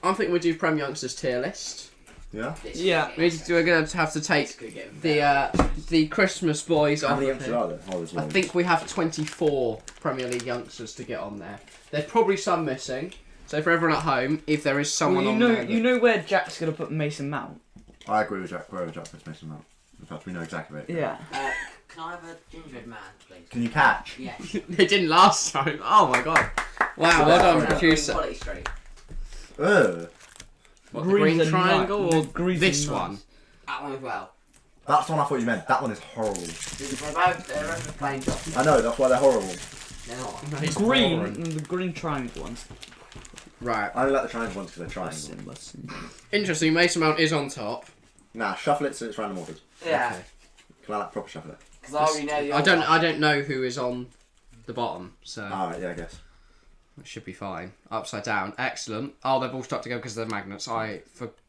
I think we do Prem Youngsters tier list. Yeah? Yeah. We're going to have to take the Christmas boys How off. many youngsters are there? I think we have 24 Premier League youngsters to get on there. There's probably some missing. So for everyone at home, if there is someone on there... You know where Jack's going to put Mason Mount? I agree with Jack. Wherever Jack puts Mason Mount. In fact, we know exactly where it Yeah. Can I have a gingerbread man, please? Can you catch? Yes. They didn't last time. Oh my god. Wow, well done, producer. Quality Street. Ugh. What, the green and triangle nice. or Greens this and one? nice. That one as well. That's the one I thought you meant. That one is horrible. They're both plain jobs. I know, that's why they're horrible. They're not. No, it's Green, boring. the green triangle ones. Right. I only like the triangle ones because they're triangle. Interesting, Mason Mount is on top. Nah, shuffle it so it's random ordered. Yeah. Okay. Can I like proper shuffle it? Because I already know the I don't know who is on the bottom, so Alright, yeah, I guess. it should be fine. Upside down, excellent. Oh, they've all stuck together because they're magnets.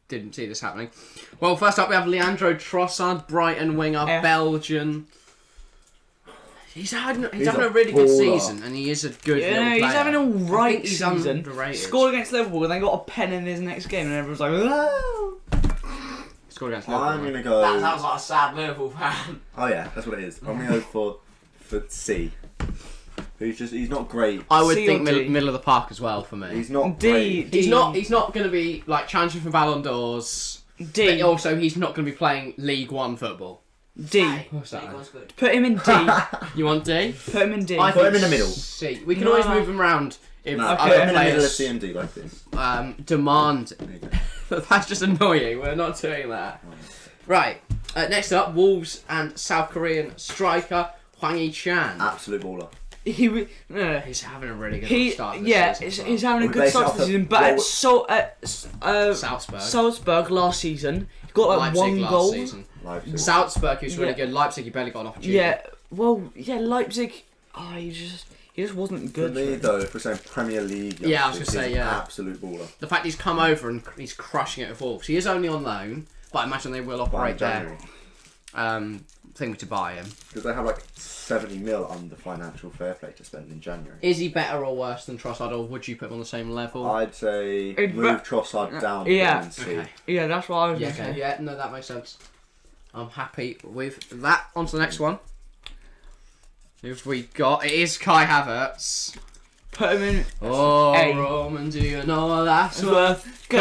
Didn't see this happening. Well, first up we have Leandro Trossard, Brighton winger, Belgian. He's having a really good baller. season, and he is a good little player. He's having a I right think he's season. underrated. Scored against Liverpool, and then got a pen in his next game, and everyone's like, "Oh!" Scored against Liverpool. I'm gonna go. That sounds like a sad Liverpool fan. Oh yeah, that's what it is. I'm gonna go for C. He's not great. I would C think or D? middle of the park as well for me. He's not D. great. He's not going to be like challenging for Ballon d'Ors. D. But also, he's not going to be playing League One football. D. What's that? League One's good. Put him in D. You want D? Put him in D. I Put him think in the middle. C. We can No. always move him around if No, other put him in the middle of players C and D like this. demand. There you go. That's just annoying. We're not doing that. Right. Next up, Wolves and South Korean striker Hwang Hee-chan. Absolute baller. He's having a really good start. This season as well. he's having a We good base it start off this of season, but at Salzburg. Salzburg last season, he got like Leipzig one last goal. season. Leipzig. Salzburg, he was really Yeah. good. Leipzig, he barely got an opportunity. Yeah, Leipzig. He just wasn't For good. me though, if we're saying Premier League, Yeah, I was gonna he's say, an yeah. absolute baller. The fact he's come over and he's crushing it with Wolves. He is only on loan, but I imagine they will operate there. Think to buy him. Because they have like 70 mil under financial fair play to spend in January. Is he better or worse than Trossard, or would you put him on the same level? I'd say It'd move be- Trossard down Yeah. and C. Okay. Yeah, that's what I was Yeah, gonna okay. say. Yeah, no, that makes sense. I'm happy with that. On to the next one. Who've we got? It is Kai Havertz. Put him in. Oh, A. Roman, do you know that's Worth. Kai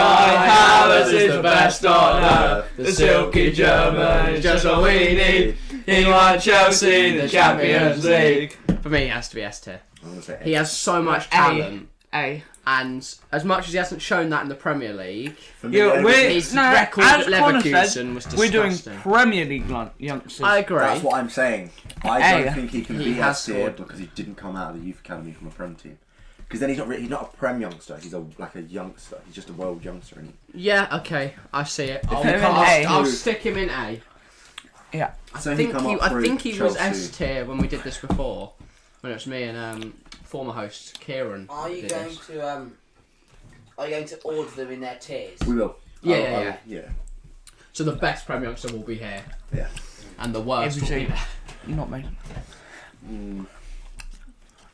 Havertz is the best on earth. The silky German is just what we need. He won Chelsea, the Champions League. For me, it has to be S tier. I'm gonna say He has so much talent. A. And as much as he hasn't shown that in the Premier League, For me, Yeah, everything- his record at Leverkusen was disgusting. We're doing Premier League youngsters. I agree. That's what I'm saying. I A. don't think he can He be has S tier scored. because he didn't come out of the youth academy from a Prem team. Because then he's not a Prem youngster. He's like a youngster. He's just a world youngster, isn't he? Yeah, okay, I see it. Put him in A. I'll stick him in A. Yeah. So I think he was Chelsea. S tier when we did this before, when it was me and former host Kieran. Are you did going this. to Are you going to order them in their tiers? We will. Yeah. Yeah. So the best Premier youngster will be here, Yeah. and the worst will Every be there. Not me.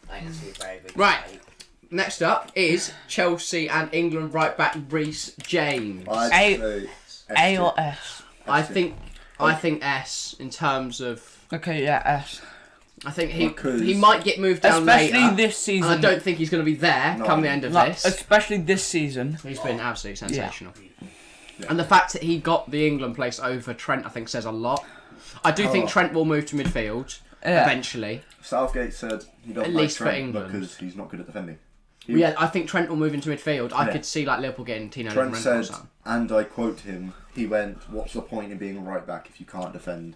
I think that's a very big Right. mistake. Next up is Chelsea and England right back Reece James. I'd A- say A S or tier. S? I think S in terms of. Okay, yeah, S. I think Because- he might get moved down Especially later. this season. And I don't think he's going to be there No. come the end of Like, this. especially this season. He's been absolutely sensational. Yeah. And the fact that he got the England place over Trent, I think, says a lot. I do think Trent will move to midfield eventually. Southgate said he doesn't At like least for Trent England. because he's not good at defending. Yeah, I think Trent will move into midfield. I Yeah. could see like Liverpool getting Tino Trent Livramento or said, something. and I quote him, he went, "What's the point in being a right back if you can't defend?"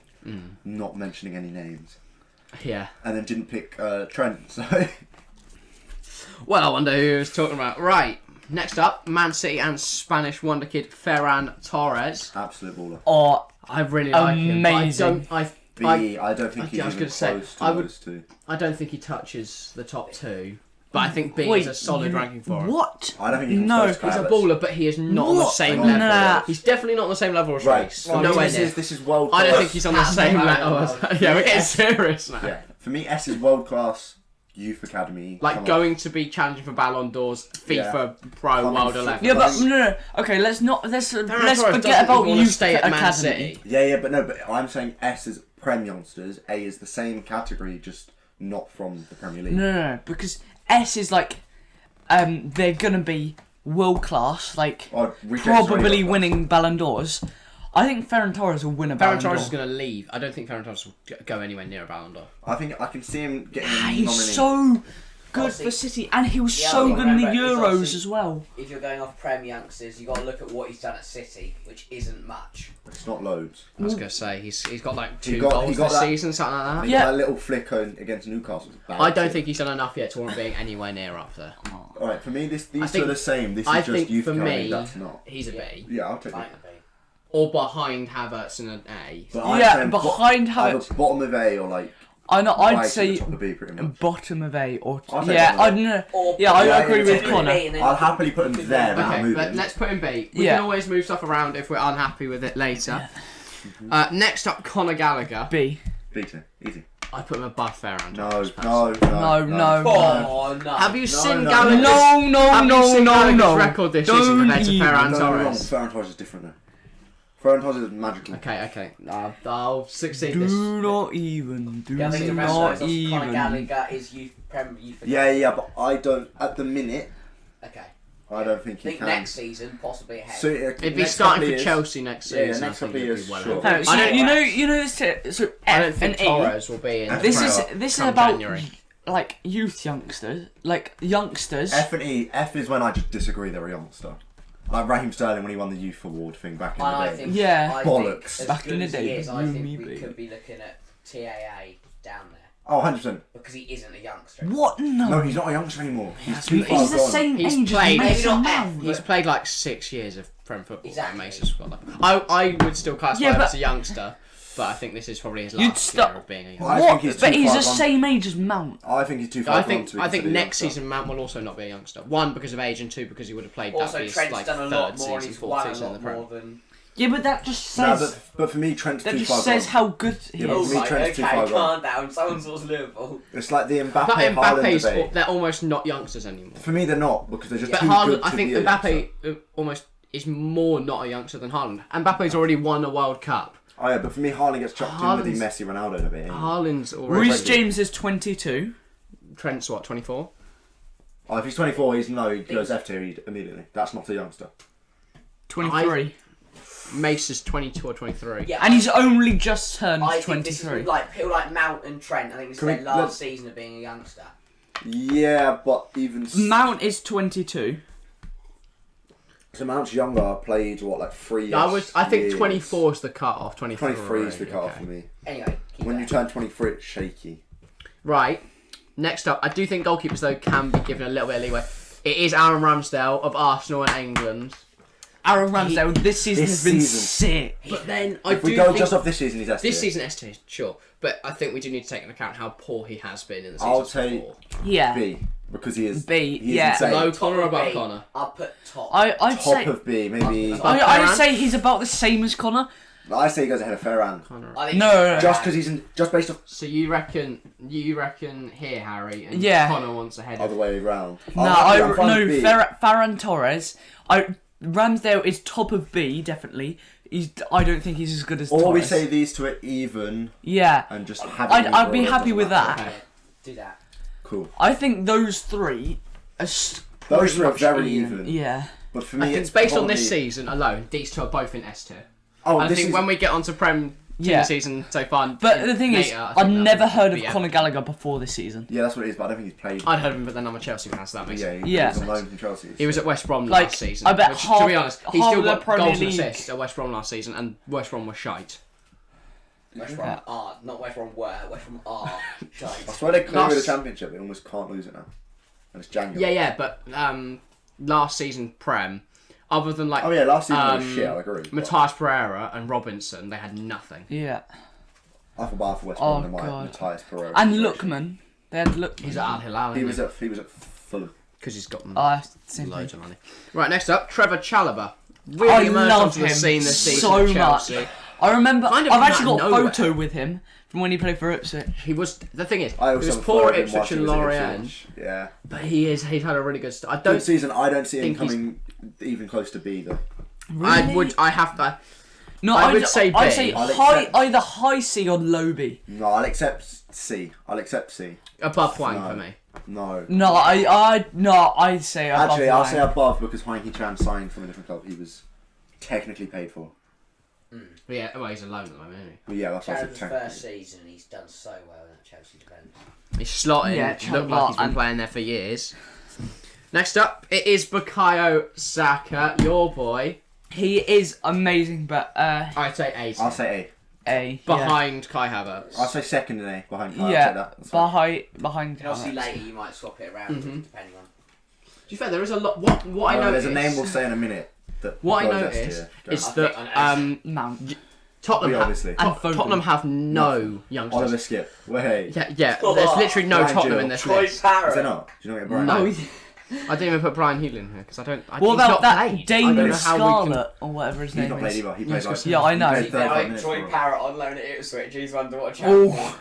Not mentioning any names. Yeah. And then didn't pick Trent, so... Well, I wonder who he was talking about. Right. Next up, Man City and Spanish wonderkid Ferran Torres. Absolute baller. Or I really like him. Amazing. But B, I don't think I he's was even gonna say, close to I would- those two. I don't think he touches the top two. But I think B Wait, is a solid ranking for him. what? I don't think he comes No, close to He's a Havertz. baller, but he is not on the What? same Nah. level. Nah. He's definitely not on the same level as Right, Reece. for me, Nowhere near. this is world I class. don't think he's on the same level as... Yeah, we're getting serious now. Yeah, for me, S is world class, youth academy. Like going to be challenging for Ballon d'Ors, FIFA Pro, World 11. Yeah, but no. Okay, let's forget about you youth stay at Man academy. City. Yeah, but I'm saying S is Prem youngsters, A is the same category, just not from the Premier League. No, because S is like, they're gonna be world class, like probably winning Ballon d'Ors. I think Ferran Torres will win a Ballon d'Or. Ferran Torres is going to leave. I don't think Ferran Torres will go anywhere near a Ballon d'Or. I think I can see him getting He's nominated. so good for City, and he was so good in the Euros as well. If you're going off Prem youngsters, you got to look at what he's done at City, which isn't much. It's not loads. I was going to say, he's got like He 2 got goals this that- season, something like that. He got that little flicker against Newcastle. I don't think he's done enough yet to warrant being anywhere near up there. Alright, for me, these two think- are the same. This I is just think youth for academy, me, that's not. he's a B. Yeah, I'll take Fine, it. Or behind Havertz and an A. But I'm Yeah, saying behind either Havertz. bottom of A or like. I know. right I'd to say the top of B pretty much. bottom of A or I'll take yeah. I bottom don't know. Or- Yeah, I Yeah, agree yeah, with yeah. Connor. I'll happily put him there and I'll Okay, move but him. let's put in B. We Yeah. can always move stuff around if we're unhappy with it later. Next up, Conor Gallagher. B. Beater, easy. I put him above Ferran. No. Oh, no. Have you seen no. Gallagher's? No, Have you seen Gallagher's no. record this season compared to even. Ferran No, Torres? Ferran Torres is different though. Ferran Torres is magical. Okay. I'll succeed this. Do not even. Do Yeah, I think the not rest of Conor even. Gallagher is Prem youth. Yeah, but I don't. At the minute, Okay. I don't think I he think can. next season, possibly ahead. So If he's starting for Chelsea next season, Yeah, next I think couple of he'll be years, well sure. over. No, I so don't- you know this. So I don't F think and E. Torres will be in. This the is come about January. like youth youngsters, like youngsters. F and E. F is when I just disagree they're a youngster. Like Raheem Sterling when he won the youth award thing back in And the I day. think, Yeah. I Bollocks. Think, as Back good in the as he day, is, I you think me, we baby. could be looking at TAA down there Oh, 100%. because he isn't a youngster. What? No, No. he's not a youngster anymore. He's too far He's the gone. same He's age played- as Maybe Mason not Mount. F, He's played like 6 years of Prem football. Exactly. Mason Scotland. I would still classify Yeah, him but- as a youngster, but I think this is probably his You'd last stop- year of being a youngster. I What? think he's But too he's far the gone. same age as Mount. I think he's too far I gone think to be I think considered a next youngster. season Mount will also not be a youngster. One because of age, and two because he would have played Also, that his Trent's like done a third lot more and season, he's fourth won a season in the lot Prem. more than... Yeah, but that just No, says but for me, Trent's that too just far says gone. how good he Yeah, but is. for me, Trent's too far gone. calm down. Someone's also Liverpool. It's like the But Mbappe Haaland Mbappe's debate. they're almost not youngsters anymore. For me, they're not because they're just But too Haaland, good to I think be a Mbappe youngster. almost is more not a youngster than Haaland. And Mbappe's already won a World Cup. Oh yeah, but for me, Haaland gets chucked in with the Haaland's- Messi Ronaldo debate. Haaland's already. Reece James is 22. Trent's what, 24? Oh, if he's 24, he goes F tier immediately. That's not a youngster. 23. Mace is 22 or 23. Yeah, And he's only just turned I think this 23. is like people like Mount and Trent. I think this is Can we- their last let's- season of being a youngster. Yeah, but even Mount is 22. so Mount's younger. Played what like 3 years. I think years. 24 is the cut off. 23 is the cut off for me. Anyway, keep When that. you turn 23, it's shaky. Right. Next up, I do think goalkeepers though can be given a little bit of leeway. It is Aaron Ramsdale of Arsenal and England. Aaron Ramsdale this season this has been season. sick. But then I If do we go think just off this season, he's S tier. this season S tier, sure. But I think we do need to take into account how poor he has been in the season I'll take before. Yeah. B because he is B, He is yeah. insane. Low Top Connor or of above B. Connor? I'll put top. I'd Top say of B, maybe. I'd say he's about the same as Connor. I say he goes ahead of Ferran. Connor. I think No. Just because just based off So you reckon here, Harry, and Yeah. Connor wants ahead other of way around. No, I'm fine with B. Ferran Torres. Ramsdale is top of B, definitely. I don't think he's as good as Torres. Or we say these two are even Yeah. and just have. I'd be happy with that. Okay. do that. Cool. I think those three are Those three are much very even. Yeah. But for me, I think it's based on probably- this season alone, these two are both in S tier. Oh, And I this think is when we get onto Prem Yeah. season so far, But the thing is, later, I think I've that never would heard of be Conor epic. Gallagher before this season. yeah, that's what it is. But I don't think he's played. I'd heard of him, but then I'm a Chelsea fan, so that makes sense. He Yeah. was on loan from Chelsea. He was at West Brom Like, last season. I bet which, half- to be honest, he half still of the got Premier goals and League- assists at West Brom last season, and West Brom was shite. West Brom are not West Brom were. West Brom are. Shite. I swear they're clear with Last- the championship. They almost can't lose it now, and it's January. Yeah, but last season Prem, other than like Oh yeah, last season was shit. I agree. but Matthias Pereira and Robinson, they had nothing. Yeah. I feel bad for West Oh, Brom. God. Matthias Pereira. And situation. Lookman. They had Lookman. He's at Al Hilal. He was at Fulham. because he's got Same loads thing. of money. Right, next up, Trevor Chalobah. Really I emerged love onto the him scene this season so at Chelsea. much. I remember, Kind of I've actually out got of a nowhere. photo with him From when he played for Ipswich. He was. The thing is, I he also was have poor at Foden Ipswich whilst he and was at Lorient, Ipswich. Yeah. but he's had a really good start. I Good don't season. I don't see him think he's- coming even close to B though. Really? I have to. No, I would say B. I'd say I'll high, accept- either high C or low B. No, I'll accept C. I'll accept C. Above Wang No. for me. No. No, I'd say above Actually, I'll Wang. say above because Hwang Hee-chan signed from a different club. He was technically paid for. But yeah, well, he's alone at the moment, isn't But yeah, that's what I Chelsea said. first Technically. season, he's done so well in that Chelsea defence. he? He's slotting. Yeah, Looked like he's been and- playing there for years. Next up, it is Bukayo Saka, your boy. He is amazing, but I'd say A. I'll say A. Behind Kai Havertz. A. I'll say second and A behind Kyle. Yeah, I'll say that. That's fine. behind. And obviously later you might swap it around depending on. To be fair, there is a lot. What I No, noticed. there's a name we'll say in a minute. That What I goes S noticed tier. Go. is I think I that know. Mount. Tottenham, We obviously. And Foden. Tottenham have no youngsters. Oliver Skip. Wait. Yeah. There's literally no Brian Tottenham Gill. in this Troy list. Is there Parrott. not? Do you not get Brian? No. Gill? I didn't even put Brian Healy in here because I don't. What he's about not that played. I don't Damon know how we can. Scarlett or whatever his He's name not played is? either. He played like. Yeah, I know. He played Yeah, 35 like minutes Troy for us. Parrott on loan at Ipswich. He's one to watch out. Oh,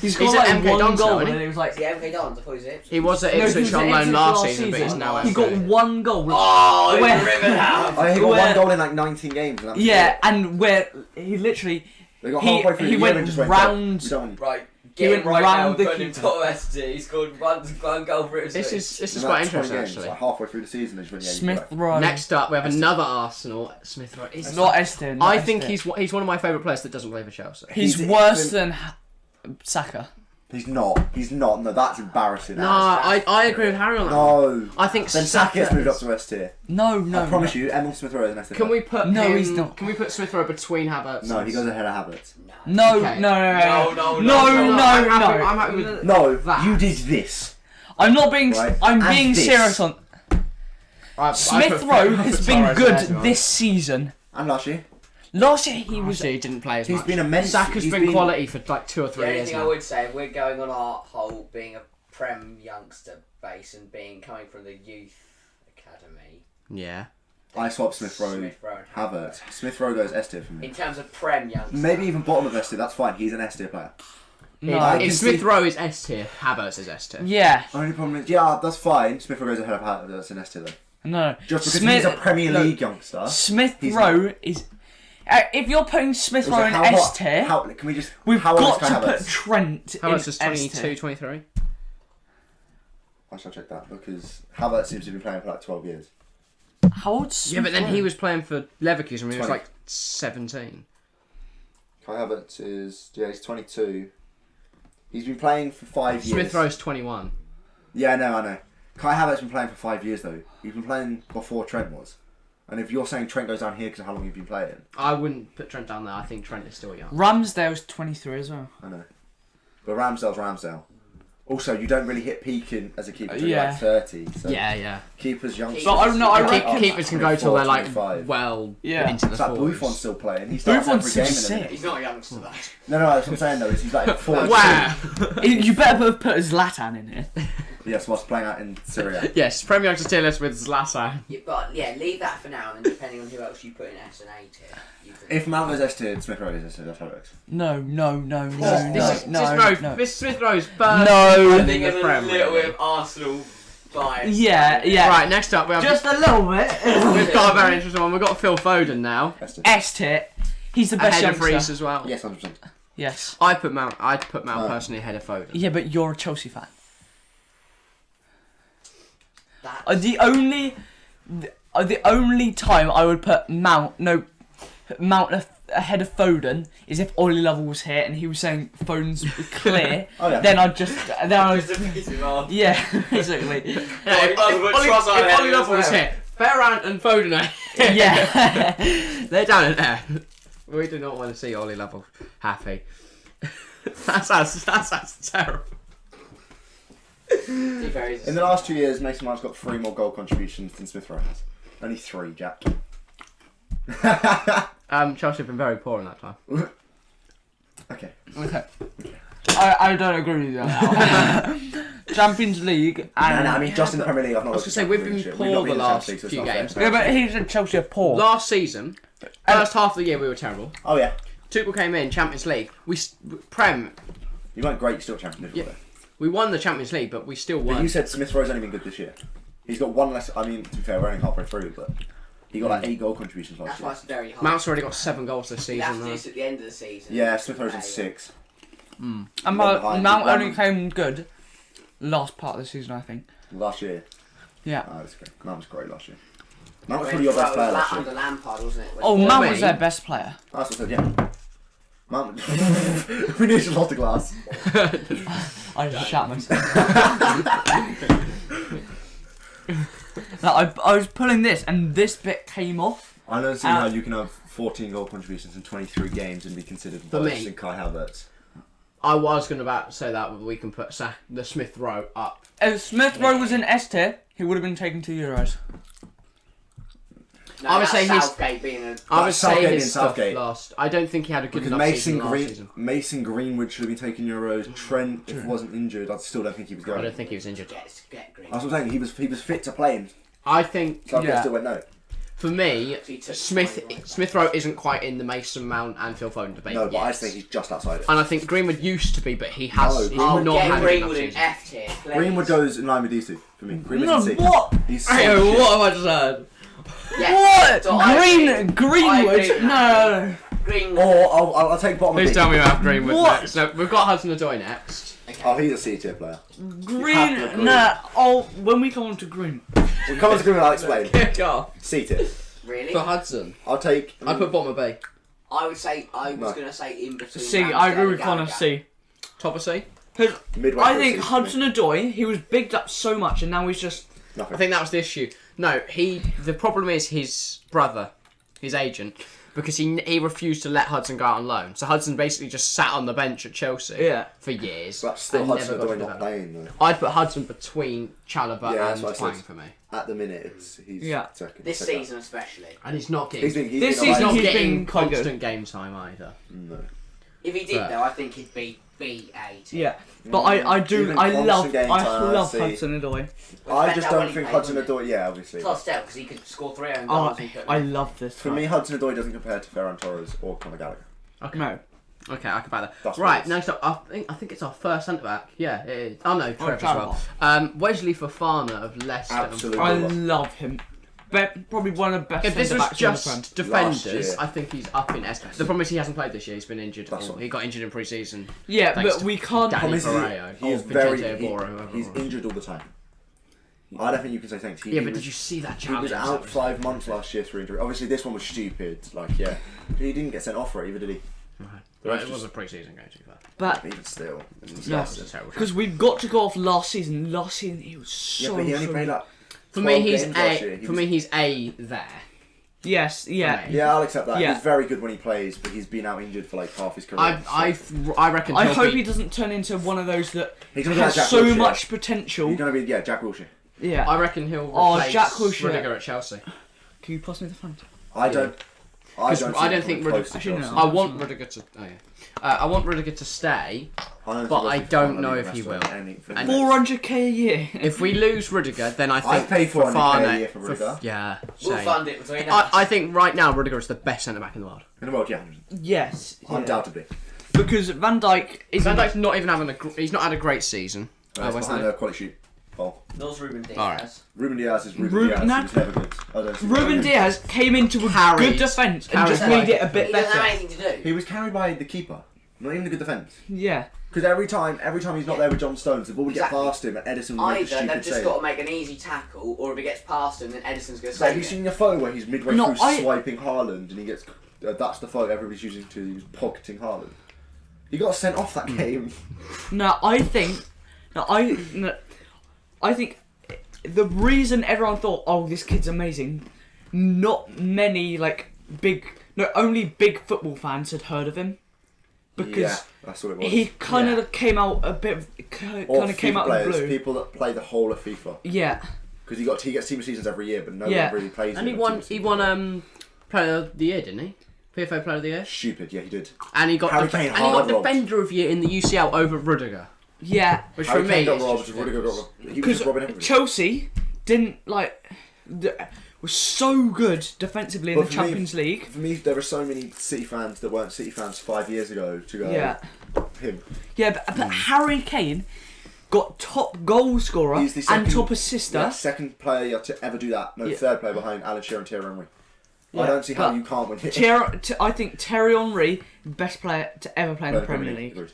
He's he's got at like MK one Dons now, goal, isn't he? and he was like, Is he MK Dons? I thought he was at Ipswich. He was at No, he Ipswich was on at loan Ipswich last last season, but he's season. now he got MK. one goal. Oh, he's Where- riven out. Oh, he got Where- one goal in like 19 games. And that was Yeah, it. and where he literally They got he- halfway through he the year went and just went round- "We don't- Right, He get went him right round now. the Put him keeper. top ST. He scored one goal for Ipswich. This is in quite like 20 interesting games, actually. Like halfway through the season, they just went, yeah, you Smith go. Rowe. Next up, we have another Arsenal. Smith Rowe. It's not Esther. I think he's one of my favourite players that doesn't play for Chelsea. He's He's- worse than Saka. He's not. He's not. No, that's embarrassing. No, I agree with Harry on that. No. I think Then Saka gets moved up to S tier. No, no. I promise you, Emil Smith Rowe is an S tier. Can we put No, him, he's not. Can we put Smith Rowe between Havertz? No, he goes ahead of Havertz. No, Okay. no, I'm happy with No, that. you did this. I'm not being. Right, I'm and being this. serious on. I Smith put Rowe Ferran has been Torres good there as well. this season. And last year. Last year he was. He didn't play as He's much. been immense. Saka's He's been been- quality for like 2 or 3 The only years thing I now. would say, if we're going on our whole being a Prem youngster base and coming from the youth academy, Yeah. I swap Smith Rowe, Smith Rowe and Havertz. Smith Rowe goes S tier for me. in terms of Prem youngster, Maybe even bottom of S tier. That's fine. He's an S tier player. No. I If can Smith see- Rowe is S tier, Havertz is S tier. Yeah. Only problem is, yeah, that's fine. Smith Rowe goes ahead of Havertz. That's an S tier though. No. Just because Smith, he's a Premier no, League youngster. Smith he's Rowe is. If you're putting Smith Also, Rowe in how S hot- tier, How, can we just? we've how old got is Kai to put Havertz? Trent in Havertz is S 22, tier. 23. I shall check that because Havertz seems to be playing for like 12 years. How old's Yeah, but then Smith he Rowe? was playing for Leverkusen when he was 20. like 17. Kai Havertz is, yeah, he's 22. He's been playing for 5 years. Smith Rowe's 21. Yeah, I know. Kai Havertz has been playing for 5 years though. He's been playing before Trent was. And if you're saying Trent goes down here because of how long you've been playing, I wouldn't put Trent down there. I think Trent is still young. Ramsdale's 23 as well. I know. But Ramsdale's Ramsdale. Also, you don't really hit peaking as a keeper until Yeah. you're like 30. So Yeah. keepers young. But I reckon- Keepers can go till they're like 25. well Yeah. into the It's like 40s. Buffon's still playing. He starts Buffon's every game in a 66. minute. he's not a youngster though. No, that's what I'm saying though. Is he's like 42. Wow. You better put Zlatan in here. Yes, whilst playing out in Syria. Yes, Premier League tier list with Zlatan. Yeah, but yeah, leave that for now, and then depending on who else you put in S and A tier, you can. If Mount goes S tier, Smith Rowe goes S tier. That's how it works. No. This is Smith Rowe's first. No. I in think the it's a Prem, little really. bit of Arsenal bias. Yeah. Right, next up we have. Just a little bit. We've got a very interesting one. We've got Phil Foden now. S tier. S tier. He's the best Ahead of youngster. Reece as well. Yes, 100%. Yes. I'd put Mount No. personally ahead of Foden. Yeah, but you're a Chelsea fan. That's The only time I would put Mount ahead of Foden is if Ollie Lovell was here and he was saying Foden's clear. Oh yeah. Then I'd just just a piece of art. yeah, basically. Yeah, Well, you might as well put Trossard ahead if Ollie of Lovell was as well. here, Ferran and Foden are here. Yeah. They're down in there. We do not want to see Ollie Lovell happy. that sounds terrible. To be fair, he's a In the last 2 years, Mason Mount's got 3 more goal contributions than Smith Rowe has. Only 3, Jack. Chelsea have been very poor in that time. Okay. Okay. I don't agree with you on that. Champions League and No, I mean, just in the Premier League, I've not I was looked gonna say, at we've the been Premiership. poor We've not the been in last Champions League, so it's few not fair. games. yeah, but he's at Chelsea are poor. Last season, first half of the year we were terrible. Oh yeah. Tuchel came in, Champions League. Prem. You weren't great, still Champions League. Yeah. We won the Champions League, but we still won. But you said Smith Rowe's only been good this year. He's got one less. I mean, to be fair, we're only halfway through, but he got like 8 goal contributions last That's year. why it's very hard. Mount's already got 7 goals this You have season. to do this at the end of the season. Yeah, Smith Rowe's in 6. And behind. Mount only came good last part of the season, I think. Last year. Yeah. Oh, that's great. Mount was great last year. Mount was probably your best player last year. Under Lampard, wasn't it? Oh, Mount was their best player. That's what I said, yeah. Mount. We need a lot of glass. I just shat myself. No, I was pulling this, and this bit came off. I don't see how you can have 14 goal contributions in 23 games and be considered worse than Kai Havertz. I was going to say that, but we can put the Smith Rowe up. If Smith Rowe was in S tier, he would have been taken to Euros. No, I would say his. Southgate being a. I would say Southgate his stuff Southgate. last. I don't think he had a good Because enough season last season. Mason Greenwood should have been taking Euros. Trent, if he wasn't injured, I still don't think he was going. I don't think he was injured. Get Green. That's what I'm saying. He was fit to play him. I think Southgate still went no. for me, Smith Rowe isn't quite in the Mason Mount and Phil Foden debate. No, but yet. I think he's just outside it. And I think Greenwood used to be, but he has. No, he's Greenwood- not had a good Greenwood enough in season. F tier. please. Greenwood goes in line with these two for me. Greenwood's in C. What? He's so Hey, shit. what have I just said? Yes. What? So I agree. Greenwood? No. Greenwood. Or I'll take bottom Please of tell me about Greenwood What? next. So we've got Hudson-Odoi next. Oh, he's a C tier player. Green. Nah. Oh, when we come on to Green. We'll come on to Greenwood, I'll explain. Kick off. C tier. Really? For Hudson. I'll take. I put bottom of B. I would say I was No. going to say in between. C. Ramsdale I agree and with Connor. Gallagher. C. Top of C. Because Midway I through think the season, Hudson-Odoi, he was bigged up so much, and now he's just. Nothing. I think that was the issue. No, the problem is his brother, his agent, because he refused to let Hudson go out on loan. So Hudson basically just sat on the bench at Chelsea for years. But still, and Hudson never got Odoi to not develop. playing though. I'd put Hudson between Chalobah Yeah, that's and what I Twang said. for me. At the minute, he's second. This second. season especially. And he's not getting. He's This been season not he's getting been quite constant game time either. No. If he did But- though, I think he'd be B8. Yeah. But I do. Even I love constant game time, Hudson-Odoi. I just don't think Hudson Odoi. Yeah, obviously. Plus still, because he could score 3 own Oh, goals. and put I love this. For me, Hudson Odoi doesn't compare to Ferran Torres or Conor Gallagher. No. Okay, I can buy that. That's Right, what it is. next up, I think it's our first centre back. Yeah, it is. Oh no, Trev as Chalobah. well. Wesley Fofana of Leicester. Absolutely. I love him. Probably one of the best If this was centre-backs in the Prem. just defenders, year. I think he's up in S. The problem is he hasn't played this year. He's been injured. That's all. He got injured in pre-season. Yeah, Thanks but to we can't. Danny Problem is Pereira. he is Vicente Iborra, whoever he's it was. injured all the time. I don't think you can say thanks. Yeah, but did you see that He challenge? was out 5 months last year through injury. Obviously, this one was stupid. Like, yeah, he didn't get sent off for it either, did he? Right, it was a pre-season game, to be fair. But Even still, yeah, It was a terrible because we've got to go off last season. Last season he was so. yeah, but he only played like. For me, 12 he's games last year. A. He For was- me, he's A there. Yes. Yeah. For me. Yeah, I'll accept that. Yeah. He's very good when he plays, but he's been out injured for like half his career. I reckon. I he'll hope be, he doesn't turn into one of those that He's gonna be like has Jack so Wilshere. much potential. He's gonna be Jack Wilshere. Yeah. I reckon he'll Oh, replace Jack Wilshere. Rudiger at Chelsea. Can you pass me the front? I don't. I don't. I don't think close to Actually, no. Chelsea. I want Rudiger to. Oh yeah. I want Rudiger to stay. But I don't know if he will. And- 400k a year. If we lose Rudiger, then I think I'd pay 400k a Fofana- year for Rudiger. Yeah. We'll same. fund it between I us. think right now Rudiger is the best centre back in the world. In the world, yeah, Yes. yeah. undoubtedly. Because Van Dijk is. Van Dijk's not even having he's not had a great season. It's behind a quality shoot. Oh, Those Ruben Diaz. Alright. Ruben Diaz is Ruben Diaz. Nah. He was never good. I don't see Ruben why. Diaz came into a Carried. good defence and Carried just by- made it a He bit doesn't have better. anything to do. He was carried by the keeper. Not even a good defence. Yeah. Because every time he's not there with John Stones, the ball would Exactly. get past him and Edison would make a Either stupid they've just save. got to make an easy tackle, or if it gets past him, then Edison's going to So have save you it. seen the photo where he's midway No, through swiping Haaland and he gets... that's the photo everybody's using to use pocketing Haaland. He got sent off that game. No, I think the reason everyone thought, oh, this kid's amazing, not many only big football fans had heard of him, because Yeah, that's what it was. he kind Yeah. of came out a bit, kind Or of came FIFA out of players, the blue. people that play the whole of FIFA. Yeah, Because he gets team of seasons every year, but no Yeah. one really plays And him he on won. team He of won seasons. Player of the Year, didn't he? PFA Player of the Year. Stupid, yeah, he did. And he got Harry Kane and he got hard robbed. Defender of the Year in the UCL over Rudiger, yeah, which Harry for Kane me got is robbed, just Rudiger got robbed. He was because just robbing everybody. Chelsea didn't was so good defensively in the Champions League. For me, there are so many City fans that weren't City fans 5 years ago to go, him. Yeah, but Harry Kane got top goal scorer and top assister. Yeah, second player to ever do that. No, third player behind Alan Shearer and Thierry Henry. I don't see how you can't win it. I think Thierry Henry, best player to ever play in the Premier League. Agreed.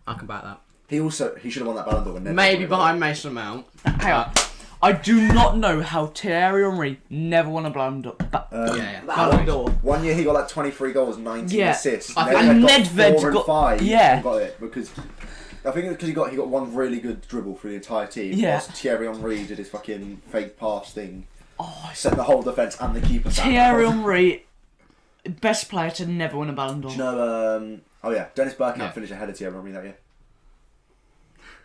I can back that. He should have won that Ballon d'Or. Maybe behind Mason Mount. Hang on. I do not know how Thierry Henry never won a Ballon d'Or. Ballon d'Or. 1 year he got like 23 goals, 19 assists. And Nedved got 4 and 5. Yeah. Got it because I think because he got one really good dribble through the entire team. Yeah. Whilst Thierry Henry did his fucking fake pass thing. Set the whole defence and the keeper. Thierry Henry, best player to never win a Ballon d'Or. Do you know? Dennis Bergkamp finished ahead of Thierry Henry that year.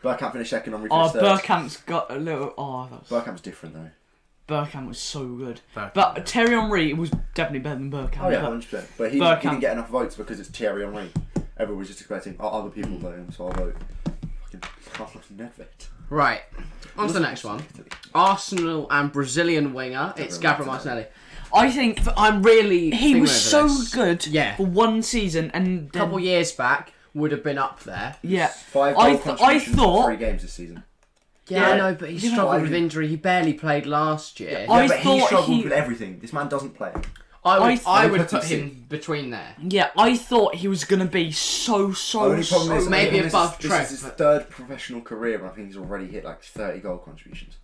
Bergkamp finished second, Henry finished third. Bergkamp's got a little. Bergkamp's different though. Bergkamp was so good, but Thierry Henry was definitely better than Bergkamp. Oh yeah, 100%. But he didn't get enough votes because it's Thierry Henry. Everyone was just expecting other people vote him, so I'll vote. Fucking Carlos Nedved. Right, on to the next one. Arsenal and Brazilian winger. It's Gabriel Martinelli. I think he was so good for one season, and a couple years back would have been up there. Yeah, 5 goal contributions in 3 games this season. Yeah, I know, but he struggled with injury. He barely played last year. Yeah, but he struggled with everything. This man doesn't play. I would put him between there. Yeah, I thought he was going to be so maybe above Trent. This is his 3rd professional career, and I think he's already hit like 30 goal contributions.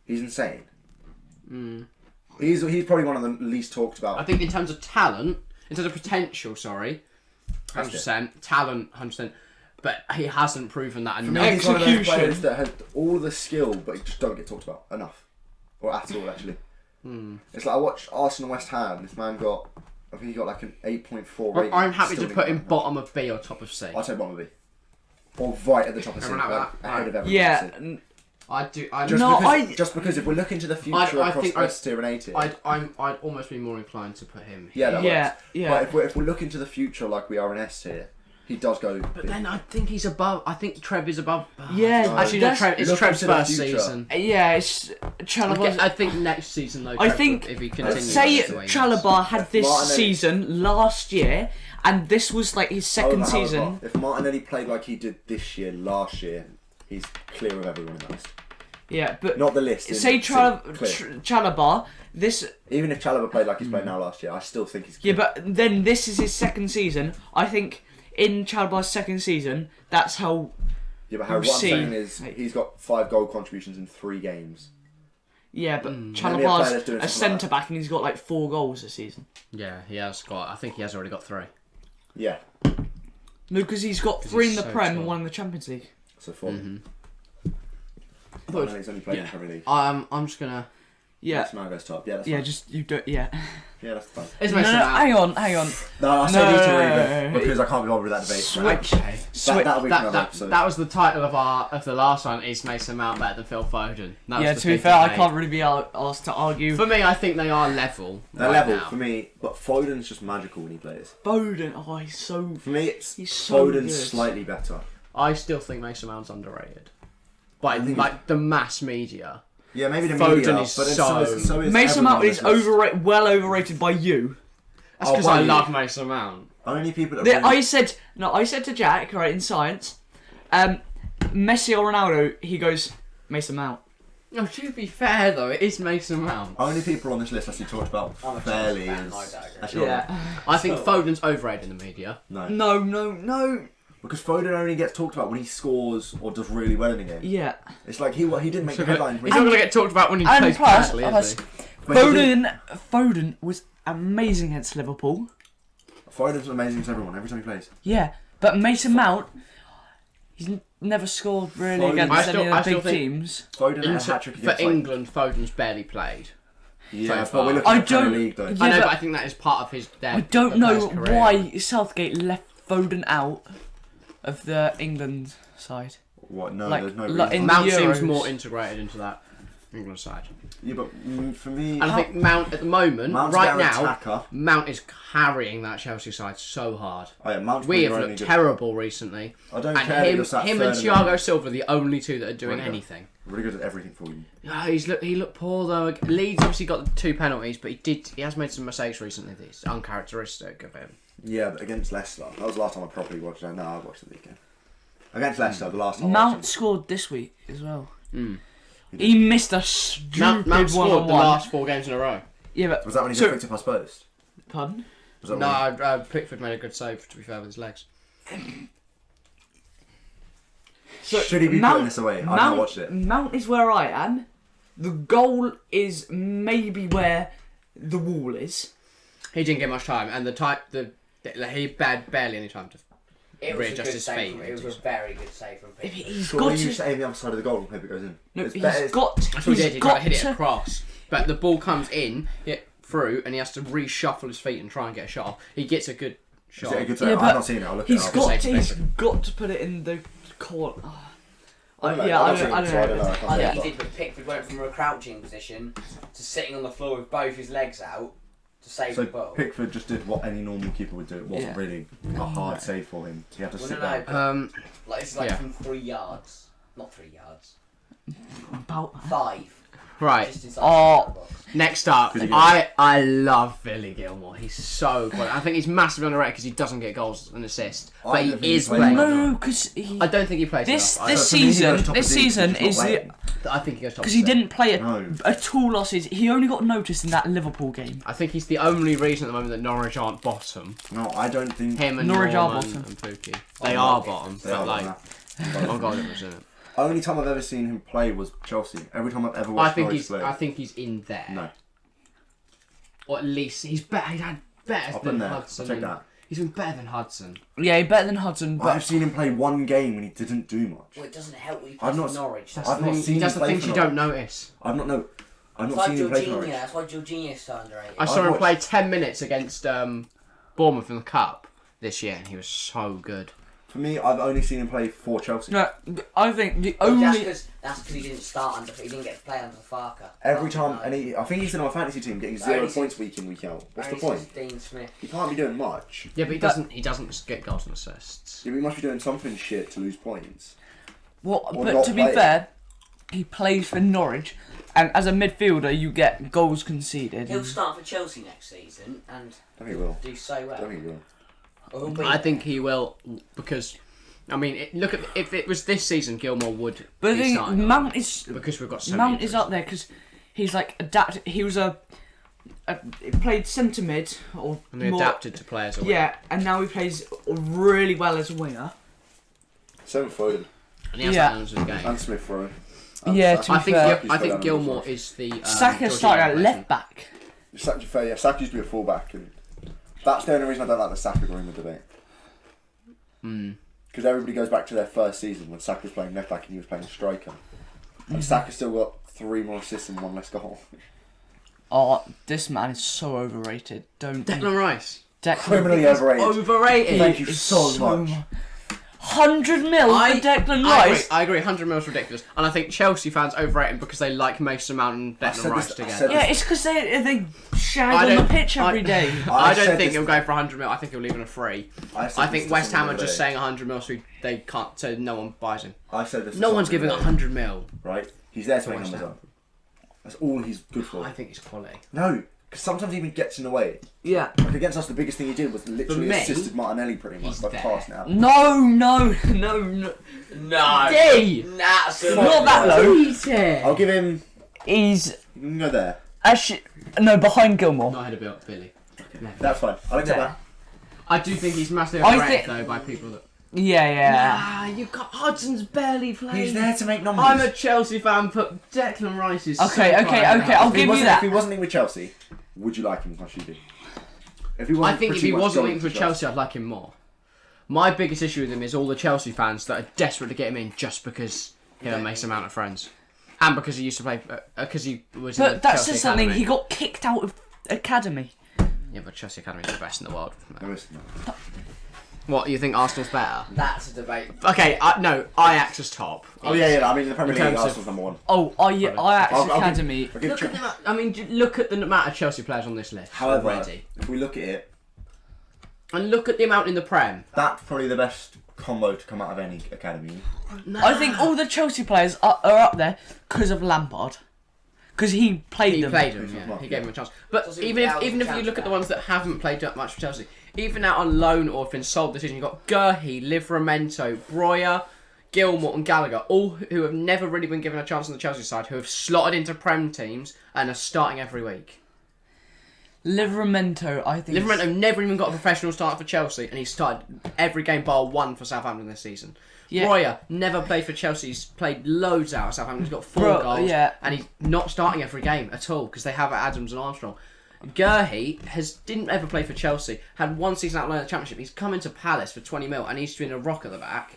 He's insane. He's probably one of the least talked about. I think in terms of talent, in terms of potential, 100%. Talent, 100%. But he hasn't proven that enough. He's one of those players that has all the skill, but he just don't get talked about enough. Or at all, actually. It's like I watched Arsenal West Ham. This man got, I think he got like an 8.4 rating. I'm happy to put him bottom of B or top of C. I'd say bottom of B. Or right at the top of C. Ahead of everyone. Yeah. I do. Just because if we're looking to the future across S tier and A tier, I'd almost be more inclined to put him here. Yeah. But if we're looking to the future like we are in S tier, he does go. But then I think he's above. I think Trev is above. Yeah, actually, no. It's Trev's first season. Yeah, it's Chalobah. I think next season though. I think if he continues. Say Chalobah had this season last year, and this was like his second season. If Martinelli played like he did this year, last year, he's clear of everyone in the list. Yeah, but not the list. Say Chalobah. This even if Chalobah played like he's played now last year, I still think he's clear. Yeah, but then this is his second season. I think in Chalobah's second season, that's how. Yeah, but what I'm saying is he's got 5 goal contributions in 3 games. Yeah, but Chalobah's a centre back and he's got like 4 goals this season. Yeah, he has got. I think he has already got 3. Yeah. No, because he's got 3 in the Prem and 1 in the Champions League. So 4. I thought he's only played in the Premier League. I'm just gonna. Yeah. That's now goes top. Yeah, that's fine. Just you do. Yeah. Yeah, that's fine. Hang on. No, I said you to read it because I can't be bothered with that debate. Switch. That'll be another episode. That was the title of the last one. Is Mason Mount better than Phil Foden? To be fair, I can't really be asked to argue. For me, I think they are level. They're level for me, but Foden's just magical when he plays. Foden, he's so. For me, he's so Foden's good. Slightly better. I still think Mason Mount's underrated. By like the mass media. Yeah, maybe the Foden media, is but so is Mason Mount is well overrated by you. That's because I love Mason Mount. Only people that I said to Jack, right, in science, Messi or Ronaldo, he goes, Mason Mount. No, to be fair though, it is Mason Mount. Only people on this list actually talked about fairly is... I think Foden's overrated in the media. No. Because Foden only gets talked about when he scores or does really well in a game. Yeah. It's like he didn't make the headlines. He's not going to get talked about when he plays badly, is he? Foden was amazing against Liverpool. Foden's amazing to everyone every time he plays. Yeah, but Mason Mount, he's never scored really against any of the big teams. Foden had a hat-trick for England, Foden's barely played. Yeah, but we're looking at the Premier League though. I know, but I think that is part of his. I don't know why Southgate left Foden out of the England side. What? No, like, there's no reason. Mount seems more integrated into that. England side. Yeah, but for me... And I think Mount, at the moment, Mount's right now, attacker. Mount is carrying that Chelsea side so hard. Oh, yeah, Mount's We have looked terrible recently. I don't and care. Him and Thiago Silva are the only two that are doing anything. Really good at everything for you. He looked poor though. Leeds obviously got the 2 penalties, but he has made some mistakes recently that's uncharacteristic of him. Yeah, but against Leicester. That was the last time I properly watched it. No, I watched the weekend. Against Leicester, the last time Mount scored this week as well. He missed a stupid Mount scored the 1-on-1. last 4 games in a row. Yeah, but was that when he got picked up by Spurs? pardon? Was that No, Pickford made a good save, to be fair, with his legs. So should he be putting this away? I've not watched it. Mount is where I am. The goal is maybe where the wall is. He didn't get much time, and he had barely any time to readjust his feet. It was a very good save from Pickford. He's Surely got you to. say aim the other side of the goal and hope it goes in. No, It's he's better- got. That's what he did. He He's tried got to hit it to. across, but the ball comes in, hit through, and he has to reshuffle his feet and try and get a shot off. He gets a good Is shot. it a good Yeah, save? but I've not seen it. I'll look it He's up. got. Save He's Pickford. got to put it in the corner. I don't know. Yeah, I I've don't not seen it, so I don't know. I know. can't I say think that. he did, but Pickford went from a crouching position to sitting on the floor with both his legs out to save the So ball. Pickford just did what any normal keeper would do. It wasn't Yeah. really a hard save for him. He had to Well, sit no, down. Like this is like Yeah. from 3 yards, not 3 yards, About. 5. Right. Just inside Oh. the box. Next up, Good again. I love Billy Gilmore. He's so good. I think he's massively underrated because he doesn't get goals and assists, I but he don't think he is plays playing. enough. No, because he. I don't think he plays This enough. this for me, he goes season top this of the league, season he's just is not the playing. I think he goes top. because he six. didn't play No. at all last season. He only got noticed in that Liverpool game. I think he's the only reason at the moment that Norwich aren't bottom. No, I don't think. Him and Norwich are Norman bottom. and Pookie. They Oh, are no. bottom, They but are like, bottom. oh god, it was in it. Only time I've ever seen him play was Chelsea. Every time I've ever I watched think Norwich he's. play. I think he's in there. No, Or at least he's better. He's had better I'll put than him there. Hudson. I'll take that. He's been better than Hudson. Yeah, better than Hudson, But but I've seen him play one game when he didn't do much. Well, it doesn't help when you I've play not for Norwich. I've not seen He does him the play things for you don't notice. I've not It's seen like him play for Jorginho. Norwich. That's why Jorginho's so underrated. I saw him watched- play 10 minutes against Bournemouth in the Cup this year, and he was so good. For me, I've only seen him play for Chelsea. no, I think the That's only because he didn't start under. He didn't get to play under Farker. Every time, and I think he's in our fantasy team getting 0 Only points week in, week out. What's the Only point? since Dean Smith. He can't be doing much. Yeah, but he doesn't get goals and assists. Yeah, but he must be doing something shit to lose points. well, Or but not to be play. fair, he plays for Norwich, and as a midfielder, you get goals conceded. He'll start for Chelsea next season and I think he will. do so I well. think he will. Or he'll be I think he will because, I mean, look at if it was this season, Gilmore would. But be the thing, starting Mount is because we've got so Mount many is up there because he's like adapted. He was he played centre mid or and they more, adapted to play as a winger. yeah, and now he plays really well as a winger. So Foden and he has Yeah. elements of the game. and Smith Rowe. Yeah, to I be think fair. He's I got think elements Gilmore of- is the Saka started at left back. Saka used to be a fullback, and that's the only reason I don't like the Saka Greenwood debate. Because everybody goes back to their first season when Saka was playing left back and he was playing striker, and Saka still got 3 more assists and 1 less goal. Oh, this man is so overrated. Don't Declan Rice. Criminally overrated. Overrated. Thank you so much. 100 mil for Declan Rice. I agree. 100 mil is ridiculous, and I think Chelsea fans overrate him because they like Mason Mount and I Declan said Rice this- I together. said Yeah, it's because they shag I on the don't- pitch I- every day. I I don't said think this- he'll go for 100 mil. I think he'll leave on a free. I said I this think to West Ham someone are the just other day. saying 100 mil, so they can't. So no one buys him. I said this. to No one's someone giving the other 100 mil. day, right? He's there to make West numbers Ham. up. That's all he's good for. I think it's quality. No, because sometimes he even gets in the way. Yeah. Like against us, the biggest thing he did was literally me, assisted Martinelli pretty much he's by there. pass now. No. no. D! Nah, so Not that low. I'll give him. He's You can go there. actually no behind Gilmore. Not ahead of Billy. That's fine. I'll accept There. that. I do think he's massively I overrated think- though by people that. Yeah. Ah, you got Hudson's barely played. He's there to make numbers. I'm a Chelsea fan, but Declan Rice is. Okay, so okay, far okay, out. I'll If he give you wasn't- that. If he wasn't in with Chelsea, would you like him as much as you do? If he I wasn't think if pretty he much wasn't going linked with to Chelsea, I'd like him more. My biggest issue with him is all the Chelsea fans that are desperate to get him in just because him and Mason Mount are friends, and because he used to play, because he was. in the But that's Chelsea just something. Academy. He got kicked out of academy. Yeah, but Chelsea Academy is the best in the world. No, it's not. What, you think Arsenal's better? That's a debate. Okay, no, Ajax is top. Oh yeah. I mean, in the Premier In League, terms of- Arsenal's number one. Oh, Ajax I'll give- Academy. Look at look at the amount of Chelsea players on this list. However, already. if we look at it, And look at the amount in the Prem. that's probably the best combo to come out of any academy. I think all the Chelsea players are up there because of Lampard. Because he played He them. played him, yeah. He gave him a chance. But Also, even if you Alcott look at the ones that haven't played that much for Chelsea, even out on loan or have been sold this season, you've got Geordie, Livramento, Breuer, Gilmour and Gallagher, all who have never really been given a chance on the Chelsea side, who have slotted into Prem teams and are starting every week. Livramento, I think. Livramento never even got a professional start for Chelsea, and he started every game bar one for Southampton this season. Yeah. Breuer never played for Chelsea. He's played loads out of Southampton. He's got 4 goals, and he's not starting every game at all because they have Adams and Armstrong. Geordie didn't ever play for Chelsea. Had 1 season out in the Championship. He's come into Palace for 20 mil, and he's been a rock at the back.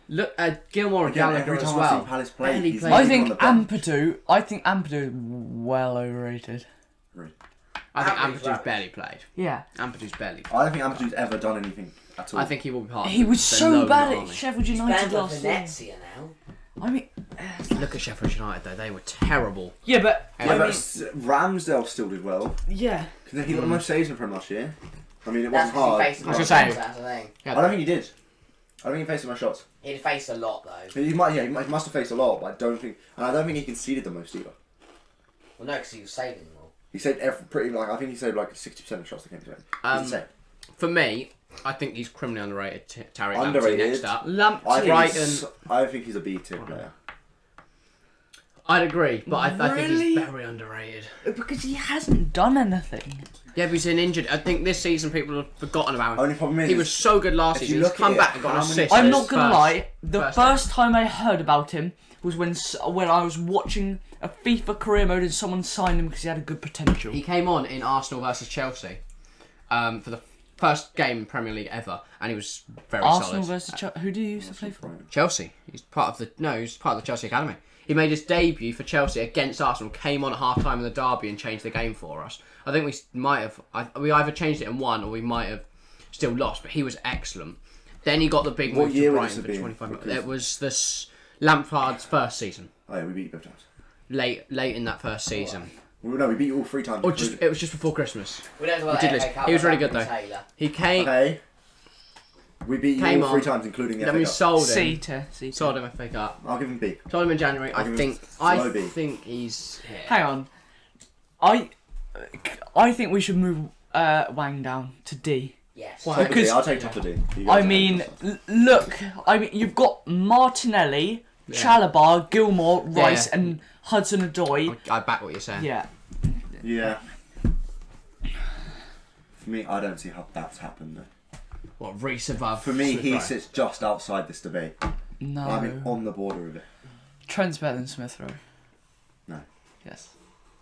Look at Gilmour and Gallagher every as time well. I see Palace play, Barely he's played. I on think the bench. Ampadu is well overrated. I think Ampadu's Ampadu's rubbish. barely played. Yeah. Ampadu's barely played. I don't think Ampadu's ever done anything at all. I think he will be part of He was the so loan bad army. at Sheffield He's United better than last year. Venezia now. I mean, Look at Sheffield United though; they were terrible. yeah, but Yeah, but Ramsdale still did well. yeah. Because he got the most saves in the Prem last year. I mean, it That's wasn't because hard. he faced I was most gonna shots, say- that's the thing. I don't think he did. I don't think he faced the most shots. He'd faced a lot though. He must have faced a lot, but I don't think he conceded the most either. Well, no, because he was saving them all. He saved I think he saved like 60% of shots that came to him. It's insane. For me, I think he's criminally underrated. Tariq Lamptey Underrated. next up. I think he's a B tier player. I'd agree, but I think Really? he's very underrated. Because he hasn't done anything. Yeah, but he's been injured. I think this season people have forgotten about him. Only problem is He was so good last if season. you He's look come at back it, and got an how many- assist. I'm in not his gonna lie. The first first time I heard about him was when I was watching a FIFA career mode and someone signed him because he had a good potential. He came on in Arsenal versus Chelsea for the first game in Premier League ever, and he was very Arsenal solid. versus Chelsea. Who do you used to play for? Chelsea. He's part of the Chelsea academy. He made his debut for Chelsea against Arsenal, came on at half time in the derby and changed the game for us. I think we might have we either changed it and won, or we might have still lost, but he was excellent. Then he got the big What move year to would Brighton this for have 25 been? million. It was this Lampard's first season. Oh yeah, we beat you both times. Late in that first season. Well, no, we beat you all 3 times. Or it was just before Christmas. We don't know We did lose. He was really good though. He came. Okay. We beat you Came all 3 on. times, including the Then FA we Cup. sold him. C-tier. Sold him FA Cup. I'll give him B. Sold him in January. I'll I give him think slow B. he's. Yeah. Hang on. I think we should move Wang down to D. Yes. Why? Top of D, Because- I'll take top of D. You guys I take mean, top of D. look. I mean, you've got Martinelli, Chalobah, Gilmour, Rice, Yeah. and Hudson-Odoi. I back what you're saying. Yeah. Yeah. For me, I don't see how that's happened though. What, Reece above? For me, he Smith-Rowe? sits just outside this debate. No. I mean, on the border of it. Trent's better than Smith Rowe. No. Yes.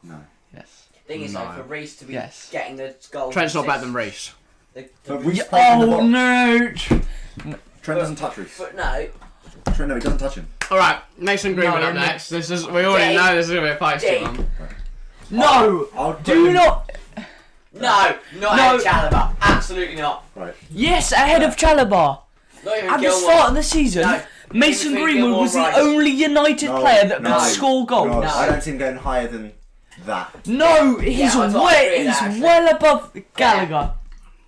No. Yes. Thing is, No. like, for Reece to be Yes. getting the goal. Trent's not better than Reece. But Reece plays in the Oh box. no! Trent doesn't touch Reece. But no, Trent, no, he doesn't touch him. All right, Mason Greenwood No, up no. next. We already know this is gonna be a feisty one. No! I'll Do not! not No. ahead of Chalobah. Absolutely not. Right. Yes, ahead of Chalobah. Not even At the Gilmour. start of the season, No. Mason Between Greenwood Gilmour was the and Rice. only United player that could score goals. No, No. I don't see him going higher than that. No, he's I thought I agree with that, actually. well above Gallagher.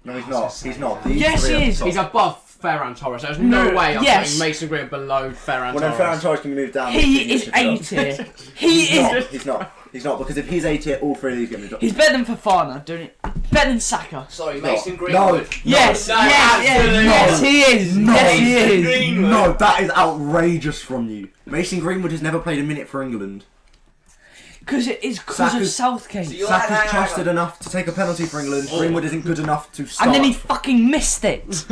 No, he's not. He's not. These Yes, three he are is. top. He's above Ferran Torres. There's no No, way I'm yes. putting Mason Greenwood below Ferran Well, then Ferran Torres. Torres can be moved down. He is A tier. He is. He's not. He's not, because if he's A tier, all 3 of these get moved up. He's better than Fofana, don't he? Better than Saka. Sorry, No. Mason Greenwood. Yes, No, yes, absolutely yes, he is. No. Yes, he is. Greenwood. No, that is outrageous from you. Mason Greenwood has never played a minute for England. Because it is because of Saka's- Southgate. So you're- Saka's hang on. trusted enough to take a penalty for England. Greenwood isn't good enough to start. And then he fucking missed it.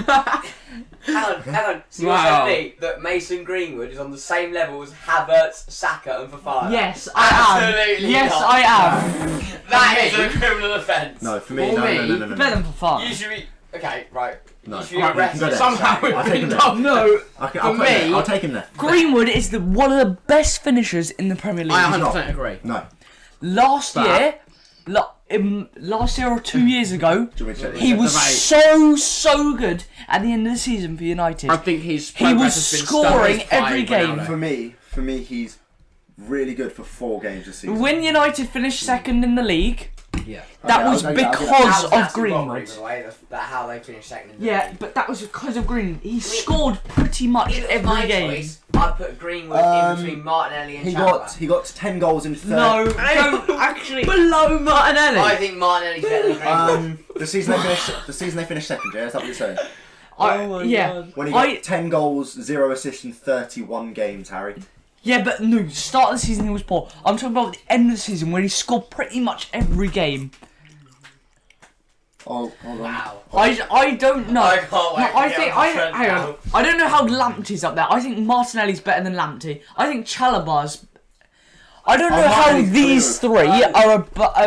Hang on. So you're Wow. telling me that Mason Greenwood is on the same level as Havertz, Saka, and Fofana? Yes, I am. Absolutely Yes, not. I am. That is a criminal offence. No, for me, For no, me, no, no, no, no. Better than You Fofana. should be. Okay, right. No. You should be Alright, we can go arrested. there. Somehow we've I'll take been him there. done. No, I'll For put him me- there. I'll take him there. Greenwood is one of the best finishers in the Premier League. I not. 100% agree. No. Last But- year, last year or 2 years ago, Do you want me to check he this? was so good at the end of the season for United. I think his He progress was has been scoring stunted by every game. Ronaldo. For me, he's really good for 4 games this season. When United finished second in the league, Yeah. that Okay, was I'll give that. because of That's Greenwood. the way that how they finished second in the Yeah, league. but that was because of Greenwood. He scored pretty much If it was my every game. choice, I'd put Greenwood in between Martinelli and Chalobah. He got 10 goals in 30. No, don't actually. Below Martinelli. I think Martinelli's better than Greenwood. The season they finished second, yeah, is that what you're saying? Yeah. When he got 10 goals, 0 assists in 31 games, Harry. Yeah, but no, start of the season he was poor. I'm talking about the end of the season where he scored pretty much every game. Oh, hold on. Wow. I don't know. I can't wait to I get think on the trend hang on. now. I don't know how Lamptey's up there. I think Martinelli's better than Lamptey. I think Chalobah's. I don't know how Martinelli's these three are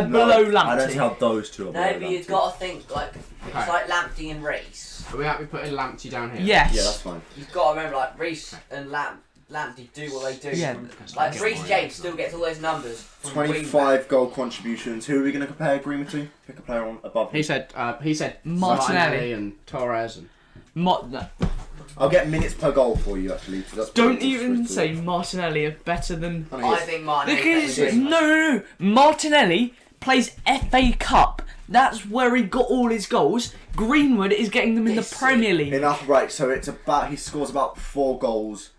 below Lamptey. I don't see how those two are below No, but you've Lamptey. got to think like it's Okay. like Lamptey and Reece. Are we happy putting Lamptey down here? Yes. Yeah, that's fine. You've got to remember like Reece and Lamptey do what they do. Yeah. Like Reece James still gets all those numbers. From 25 goal contributions. Who are we going to compare Greenwood to? Pick a player on above him. He said Martinelli. and Torres and No, I'll get minutes per goal for you, actually. 'cause that's don't pretty even good. say Martinelli are better than. I know he I is. think Martinelli's Because better than no. Martinelli plays FA Cup. That's where he got all his goals. Greenwood is getting them in the This Premier League. Enough, right, so it's about, he scores about 4 goals.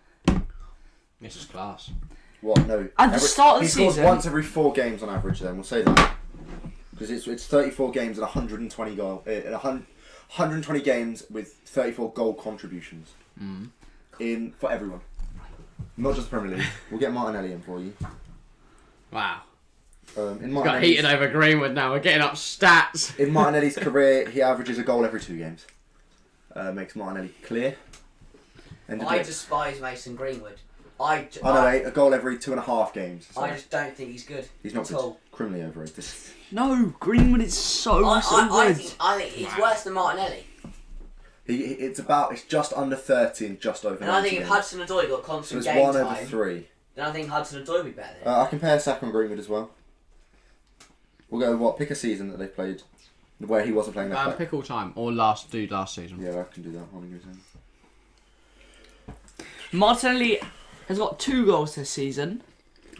this is class. What, no. At the start of the he scores season- once every 4 games on average then, we'll say that. Because it's 34 games and 120 goal, 120 games with 34 goal contributions. In for everyone. Not just the Premier League. We'll get Martinelli in for you. Wow. In Got heated over Greenwood now. We're getting up stats. In Martinelli's career, he averages a goal every 2 games. Makes Martinelli clear. End of I it. despise Mason Greenwood. Oh no, wait, a goal every 2.5 games. I Sorry. just don't think he's good. He's not at good. all. Criminally overrated. No, Greenwood is so I good. think he's worse than Martinelli. It's just under 30 and just over 90 And I think if games. Hudson Odoi got So constant it's game 1 over time, 3. then I think Hudson Odoi would be better than him. I compare Saka and Greenwood as well. We'll go, pick a season that they played where he wasn't playing left back. Pick all time or last season. Yeah, I can do that. I'll give you Martinelli has got 2 goals this season.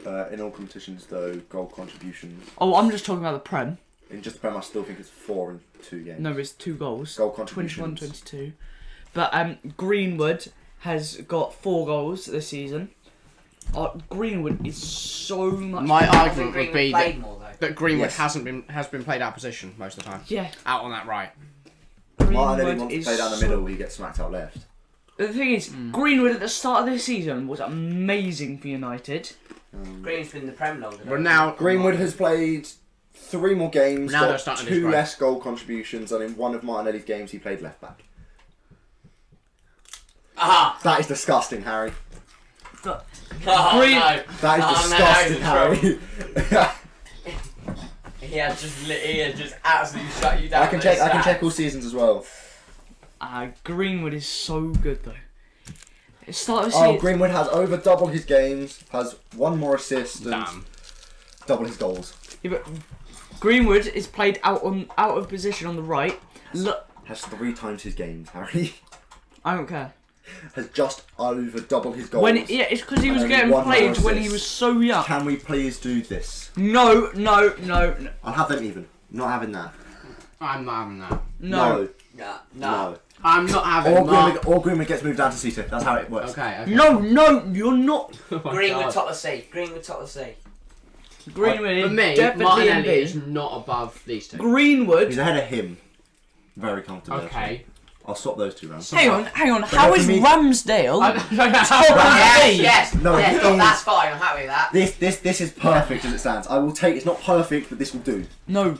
in all competitions, though, goal contributions. Oh, I'm just talking about the Prem. In just the Prem, I still think it's 4 in 2 games. No, it's 2 goals. Goal contributions. 21, 22. But Greenwood has got 4 goals this season. Greenwood is so much. My I argument think would Greenwood be played that, more though. that Greenwood Yes. has been played out of position most of the time. Yeah. Out on that right. Martinelli wants to is play down the so- middle, he gets smacked out left. The thing is, Greenwood at the start of this season was amazing for United. Greenwood's been in the Prem longer. But now Greenwood has played 3 more games, Now they're got starting his 2 growth. less goal contributions, and in one of Martinelli's games he played left back. Aha! That is disgusting, Harry. Oh, Green- no. That is Oh, no, disgusting, he's Harry. He had just absolutely shut you down. I can with his check stats. all seasons as well. Greenwood is so good though. It started to Oh, see Greenwood has over double his games, has 1 more assist, and damn. double his goals. yeah, but Greenwood is played out of position on the right. Look, Has 3 times his games, Harry. I don't care. Has just over double his goals. It's because he was And only getting 1 more played when he assist. was so young. Can we please do this? No. I'll have them even. Not having that. I'm not having that. No. No. I'm not having that. Or Greenwood gets moved down to Cita. That's how it works. Okay. No, you're not. Oh my Greenwood God. top of C. Greenwood top of C. Greenwood For is me, definitely Martinelli in is B. not above these two. Greenwood. He's ahead of him. Very comfortably. Okay. I'll swap those 2 rounds. Hang on. How no, is for me- Ramsdale? I don't know how. Yes. No, yes. it Look, is- that's fine. I'm happy with that. This is perfect as it stands. I will take. It's not perfect, but this will do. No.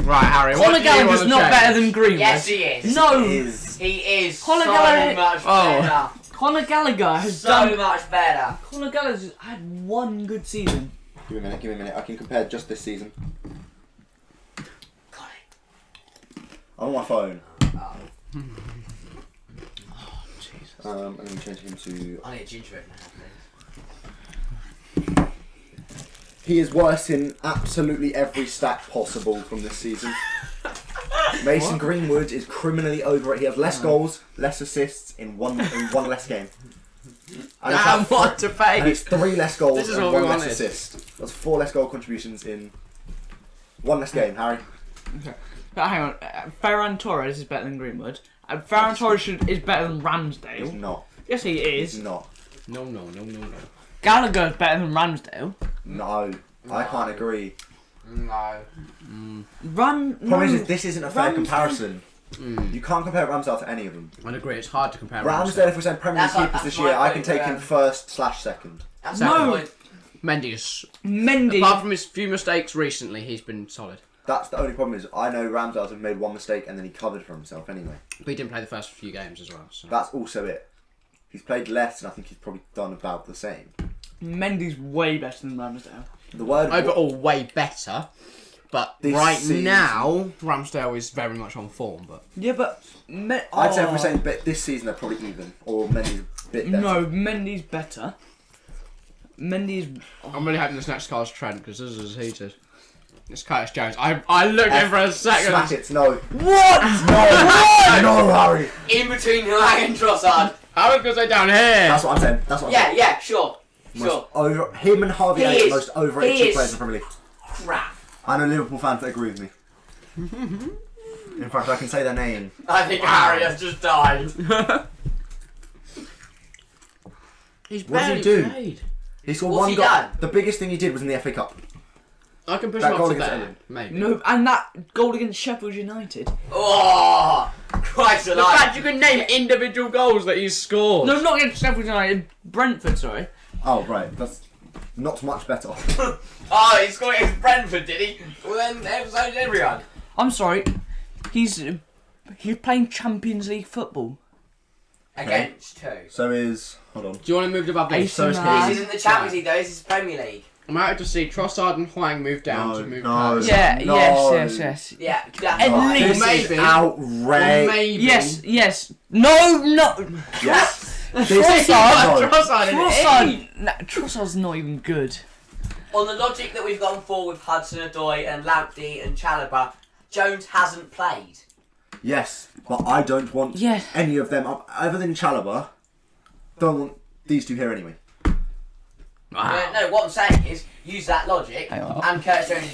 Right, Harry. Conor what do you Gallagher's want to not change? better than Greenwood. Yes, he is. No. It is. He is Conor so Gallagher- much Oh. better. Conor Gallagher has So done. much better. Conor Gallagher's had 1 good season. Give me a minute. I can compare just this season. Got I'm on my phone. Oh, And then change him to. I need a ginger ale now, He is worse in absolutely every stat possible from this season. Mason Greenwood is criminally over it. He has less goals, less assists in one less game. Damn, what to pay! And it's 3 less goals This is and what we 1 less wanted. assist. That's 4 less goal contributions in 1 less game, Harry. Okay. But hang on, Ferran Torres is better than Greenwood. Ferran Torres is better than He's Ramsdale. not. Yes, he He's is. not. No. Gallagher is better than Ramsdale. No. I can't agree. No. Problem is, this isn't a fair Ramsdale- comparison. You can't compare Ramsdale to any of them. I'd agree, it's hard to compare Ramsdale, if we're saying Premier League That's like- keepers this that's my year, I can point, take him first/second. That's No. my point. Mendy's. Mendy. Apart from his few mistakes recently, he's been solid. That's the only problem is I know Ramsdale's have made 1 mistake and then he covered for himself anyway. But he didn't play the first few games as well. So. That's also it. He's played less and I think he's probably done about the same. Mendy's way better than Ramsdale. The word Overall, way better. But This right season- now, Ramsdale is very much on form. But Yeah, but I'd say if we're saying this season they're probably even, or Mendy's a bit better. no, Mendy's better. Mendy's. I'm really hoping this next car's Trent because this is heated. It's Curtis Jones. I looked in for a second. Smack it, no. What? No, Harry. In between Lang and Trossard. I was going to say down here. That's what I'm saying. That's what I'm saying. Yeah, sure. Most over, him and Harvey He Elliott are is- the most overrated he two is- players in the Premier League. Crap. I know Liverpool fans that agree with me. In fact, I can say their name. I think Harry has just died. He's What did he barely do? played. He scored What's 1 he goal. done? The biggest thing he did was in the FA Cup. I can push That him goal up to against there. Everton. Maybe. No, and that goal against Sheffield United. Oh, Christ The alive. fact you can name individual goals that he's scored. No, not against Sheffield United. Brentford, sorry. Oh, right. That's not much better. Oh, he scored against Brentford, did he? Well, then so did everyone. I'm sorry. He's playing Champions League football. Against who? So is... Hold on. Do you want to move above this? AC Milan. This isn't the Champions League, though. This is Premier League. I'm happy to see Trossard and Hwang move down to move past. Yeah, No. yes. Yeah, that's At right. least- This is Maybe. outrageous. Or maybe. Yes. No. Yes. Trossard. Trossard in E. Trossard's not even good. On the logic that we've gone for with Hudson-Odoi and Lamptey and Chalobah, Jones hasn't played. Yes, but I don't want Yeah. any of them up, other than Chalobah. Don't want these two here anyway. Wow. No, what I'm saying is, use that logic, Hang on. and Curtis Jones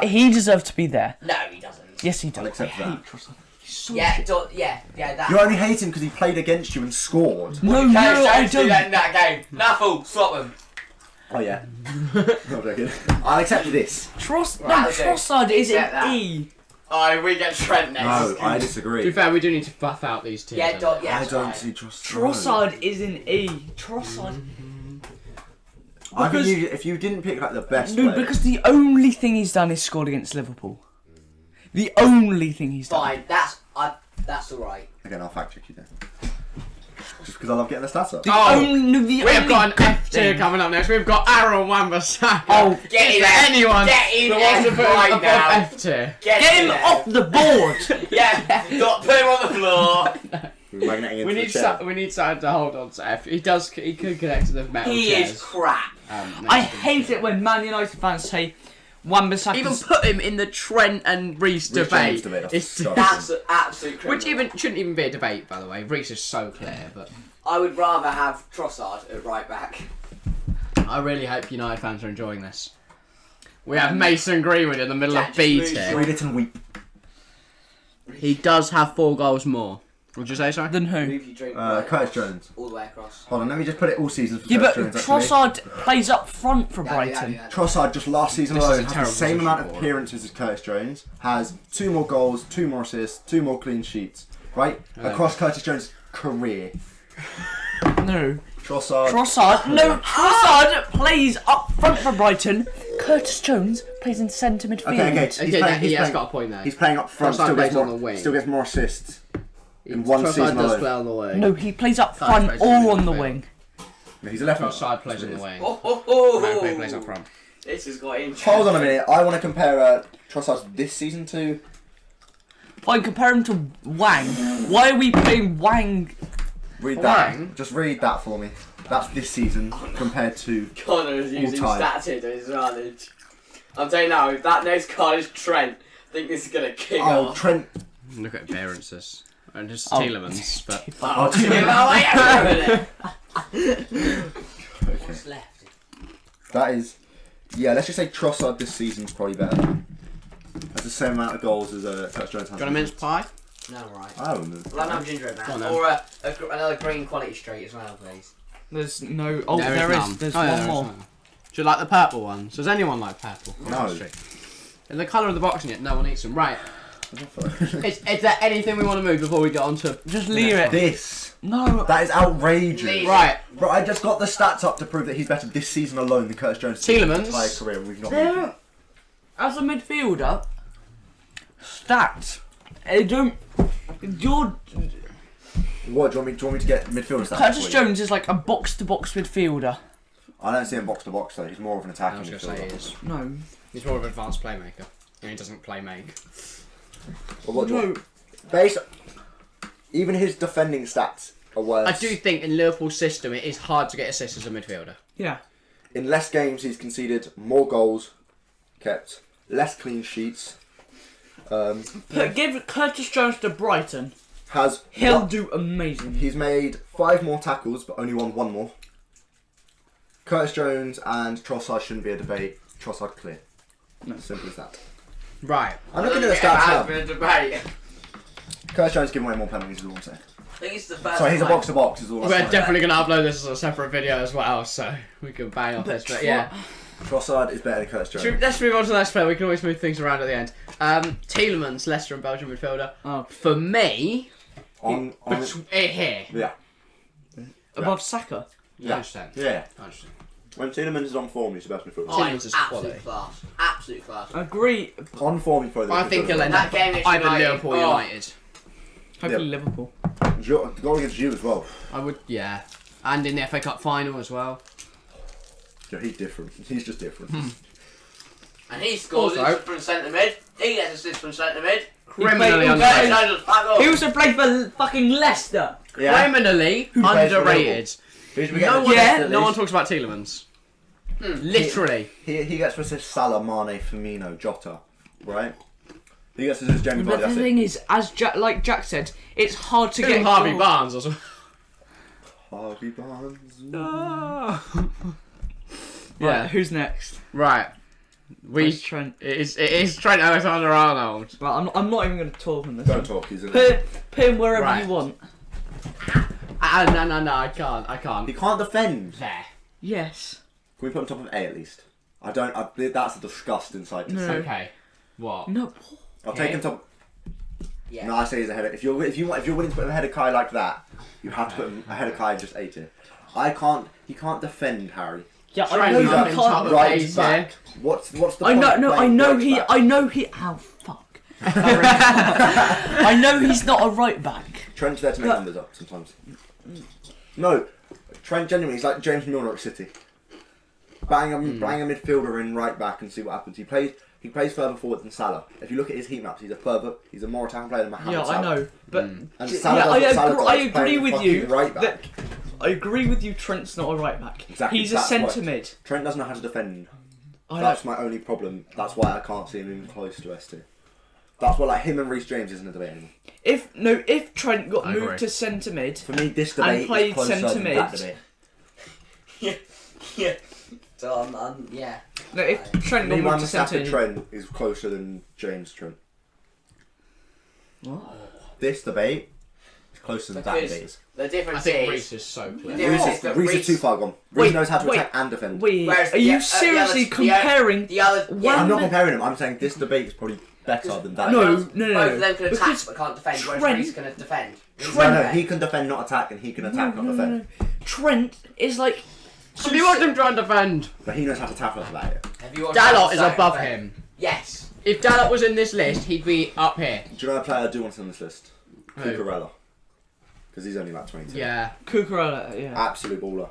is He deserves to be there. No, he doesn't. Yes, he does. I'll accept I that. hate Trossard. He's so Yeah, shit. that. You only hate him because he played against you and scored. No, Curtis I Jones did that don't. in that game. Naffle, swap them. Oh yeah. Not joking. I'll accept this. Trossard is Accept an that. E. Oh, we get Trent next. No, I To be disagree. fair, we do need to buff out these teams. Yeah, don't we? yeah. I don't right. see Trossard. Trossard is an E. Trossard. I think Because- if you didn't pick like the best No, player, because the only thing he's done is scored against Liverpool. The only thing he's done. Fine, that's alright. again I'll fact check you then. Just because I love getting the stats up. The Oh, only We have only got an good F tier thing- coming up next. We've got Aaron Wan-Bissaka. Oh, Get in Is there there. anyone Get in that wants to there put him right above now. F tier? Get him in there. off the board. Yeah, not put him on the floor. We're magneting into We the need chair. we need something to hold on to F. He could connect to the metal He chairs. is crap. I hate it when Man United fans say Wan-Bissaka. Even put him in the Trent and Reece James debate. debate, that's It's disgusting. That's an absolute criminal. which even shouldn't even be a debate, by the way. Reece is so clear, but I would rather have Trossard at right back. I really hope United fans are enjoying this. We have Mason Greenwood in the middle Jack of B just moved tier. Read it and weep. He does have 4 goals more. Would you say so? Than who? Move your drink Curtis Jones. all the way across. Hold on, let me just put it all seasons for Yeah, but Curtis Jones. Actually. Trossard plays up front for Brighton. Trossard just last season This is alone a has the terrible same position amount of for him. appearances as Curtis Jones, has 2 more goals, 2 more assists, 2 more clean sheets, right? Yeah. Across Curtis Jones' career. No. Trossard. No, Trossard plays up front for Brighton. Curtis Jones plays in centre midfield. Okay. He has got a point there. He's playing up front, Trossard plays on the still wing. gets more assists. In one Trossard season does alone. play on the wing. No, he plays up That front plays or in on the midfield. wing. No, he's a left Trossard plays on the wing. Oh, Magpie plays up front. This has got interesting. Hold on a minute, I want to compare Trossard this season to... Fine, compare him to Wang. Why are we playing Wang? Read Wang? that. Just read that for me. That's this season compared to Connor is using all time. stats here to his advantage. I'm telling you now, if that next card is Trent, I think this is going to kick Oh, off. Trent. Look at appearances. And just Tielemans, but... Oh, What's left? That is... Yeah, let's just say Trossard this season's probably better. Has the same amount of goals as Curtis Jones has. Do you want a mince pie? No, right. I don't know. Well, I'm gingerbread Go on man. then. Or another green quality street as well, please. There's no. Oh, There is there none. is. There's Oh, yeah, one there is more. none. Do you like the purple ones? Does anyone like purple? No. In the colour of the box, and yet no one eats them. Right. Is there anything we want to move before we get on to... Just leave it. This. No. That is outrageous. Leave. Right. Bro, I just got the stats up to prove that he's better this season alone than Curtis Jones' Tielemans. entire career. And we've not There, as a midfielder, stats. Don't. You're. What, do you want me to get midfielder stats? Curtis for you? Jones is like a box-to-box midfielder. I don't see him box to box though. He's more of an I attacking was going to say he midfielder. is. No. He's more of an advanced playmaker. And he doesn't play make. But what do you No. want? Based, even his defending stats are worse. I do think in Liverpool's system it is hard to get assists as a midfielder. Yeah. In less games, he's conceded more goals, kept less clean sheets. Give Curtis Jones to Brighton. Has He'll do amazing. He's made 5 more tackles, but only won 1 more. Curtis Jones and Trossard shouldn't be a debate. Trossard clear. No. Simple as that. Right. I'm looking at the There stats has now. been a debate. Curtis Jones giving away more penalties is all I'm saying. I think it's the first Sorry, he's a time- box to box is all I'm We're saying. definitely going to upload this as a separate video as well, so we can bang off this. But yeah. Trossard is better than Curtis Jones. Let's move on to the next player. We can always move things around at the end. Tielemans, Leicester and Belgian midfielder. Oh. For me, On here. yeah. Above Saka. Yeah. 100%. Yeah. 100%. When Tielemans is on form, he's the best midfielder. Oh, Oh, Tielemans is absolute quality. class. Absolute class. Agree. On form, he's probably the I best think he'll midfielder. end That up game against either United, Liverpool or oh. United. Hopefully Yeah. Liverpool. The goal against you as well. I would, yeah. And in the FA Cup final as well. Yeah, he's different. He's just different. And he scores Also- from centre mid. He gets assists from centre mid. Criminally He underrated. He also played for fucking Leicester. Yeah. Criminally plays for underrated. Who's we No getting one, Yeah. no one talks about Tielemans. Literally. He gets for assists Salah, Mane, Firmino, Jota, right? He gets assists Jamie But Vardy. the That's it. thing is, as like Jack said, it's hard to Even get Harvey goals. Barnes as well. Harvey Barnes. Right, Yeah. who's next? Right. Where's Trent? It is Trent Alexander-Arnold. Well, I'm not even going to talk on this. Don't talk. He's in. Put him wherever Right. you want. No, I can't. He can't defend. There. Yes. Can we put him top of A at least? I don't. That's a disgusting sight to No. see. Okay. What? No. I'll take him top. Yeah. No, I say he's ahead of. If you're willing to put him ahead of Kai like that, you have to put him ahead of Kai just A tier. I can't. He can't defend, Harry. Yeah, Trent, I know he's you up in top can't. of Right A's back. What's the I point know. of No, I playing know right he. back? I know he. Oh fuck. I know he's not a right back. Trent's there to make But- numbers up sometimes. No, Trent genuinely, he's like James Milner at City. Bang a midfielder in right back and see what happens. He plays further forward than Salah. If you look at his heat maps, he's a more attacking player than Mohamed Yeah, Salah. I know, but And Salah does what Salah I does, agree playing with fucking you. right back. That I agree with you. Trent's not a right back. Exactly, He's a that's centre what- mid. Trent doesn't know how to defend. I know. That's my only problem. That's why I can't see him even close to S2. That's what him and Reece James isn't a debate anymore. If Trent got I moved agree. to centre mid, For me, this And debate played is closer centre than mid. that debate. Yeah. So I'm yeah. no, if For Trent me, got Wan moved to centre Bissaka mid, Trent is closer than James Trent. What? This debate is closer than that Because debate is. the difference I think is Reece is so clear. Yeah. Reece is too far gone. Wait, Reece knows how to wait. attack and defend. Wait, Whereas are you the seriously other- comparing? the other. One- Yeah, I'm not comparing them. I'm saying this debate is probably better than that. No, both no, of them can attack because but can't defend. Whereas Trent- Reece can defend. No, he can defend, not attack, and he can attack, not defend. Trent is like. So you want him trying to defend? But he knows how to tackle us about it. Have you watched Dalot is Outside above Defend? him. Yes. If Dalot was in this list, he'd be up here. Do you know a player I do want on this list? Who? Cucurella. Because he's only about 22. Yeah. Cucurella, yeah. Absolute baller.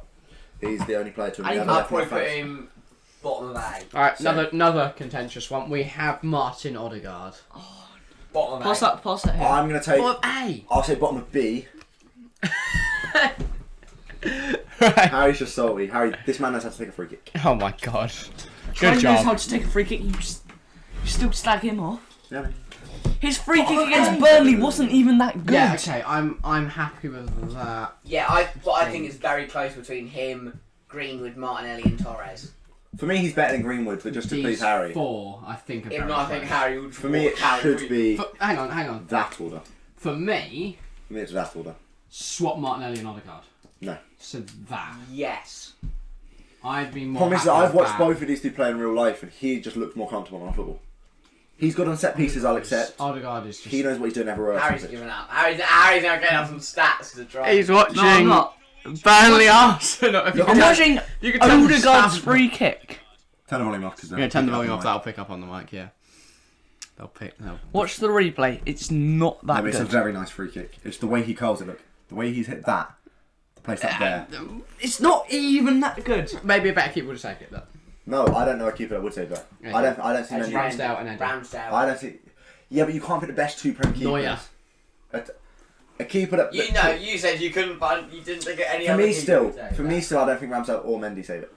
He's the only player to And ever I'll left my probably put face. him bottom of A. Alright, Same. another contentious one. We have Martin Odegaard. Bottom of A. Pass that here. I'm going to take... Bottom A. I'll say bottom of B. Harry's just salty. Harry, this man knows how to take a free kick. Oh my god. Harry Good knows job. how to take a free kick. You still slag him off. Yeah. His free kick against Burnley wasn't even that good. Yeah, okay, I'm happy with that. Yeah, I think it's very close between him, Greenwood, Martinelli, and Torres. For me, he's better than Greenwood, but just to please Harry. 4, I think. If not, I think Harry would. For me, it should be. Hang on. That order. For me, It's that order. swap Martinelli and Odegaard. No. So that. Yes. I'd be more. Problem is happy that I've with watched both of these two play in real life, and he just looks more comfortable on football. He's good on set pieces, I'll accept. Odegaard is just. He knows what he's doing everywhere else. Harry's giving up. Harry's now getting up some stats to try. He's watching. No, I'm not. Burnley Arsenal. I'm watching you can tell Odegaard's free kick. Turn the volume off. Yeah, turn the volume off. That'll pick up on the mic. Yeah. They'll Watch the replay. It's not that No, it's a good. very nice free kick. It's the way he curls it, look. The way he's hit that. The place up there. It's not even that good. Maybe a better keeper would take it though. No, I don't know a keeper that would say that. Yeah. I don't see many. Ramsdale and Eddie. Ramsdale. I don't see. Yeah, but you can't pick the best two Prem keepers. Neuer. A keeper that. You know, you said you couldn't find. You didn't think of any For other. me, keeper still. would take For that. me, still, I don't think Ramsdale or Mendy save it.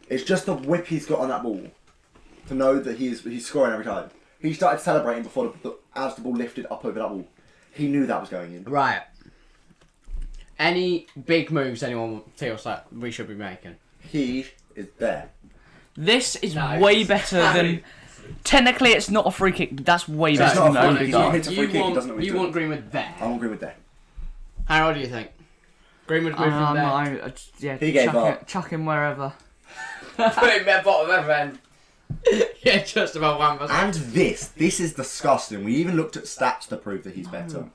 It's just the whip he's got on that ball to know that he's scoring every time. He started celebrating before as the ball lifted up over that ball. He knew that was going in. Right. Any big moves anyone feels like we should be making? He is there. This is No, way it's better Harry. than. Technically, it's not a free kick, but that's way It's better not than a free kick, he's not Odegaard. hit a free kick, he doesn't know what he's You doing. want Greenwood there. I want Greenwood there. Harry, what do you think? Greenwood moved from there. Yeah, He gave up. chuck him wherever. Put him at bottom of everyone. Yeah, just about 1%. And this is disgusting. We even looked at stats to prove that he's better.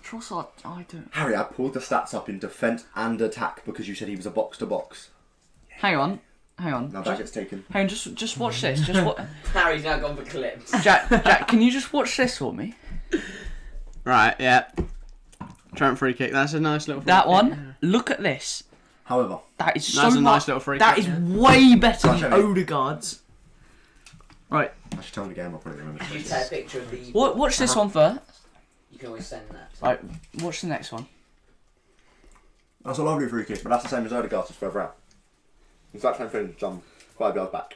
Trossard, I don't. Harry, I pulled the stats up in defence and attack because you said he was a box to box. Hang on. Now that gets taken. Hang on, just watch this. Just Harry's now gone for clips. Jack, can you just watch this for me? Right, yeah. Trent free kick. That's a nice little free That kick. one. Look at this. However, That is so That's a nice much- little free That kick, is yeah. way better Watch than it. Odegaard's. Right. I should tell him again. I'll put it in You take a picture of the. Watch this one first. You can always send that. Right. Watch the next one. That's a lovely free kick, but that's the same as Odegaard's, just further out. Exact same thing, some 5 yards back.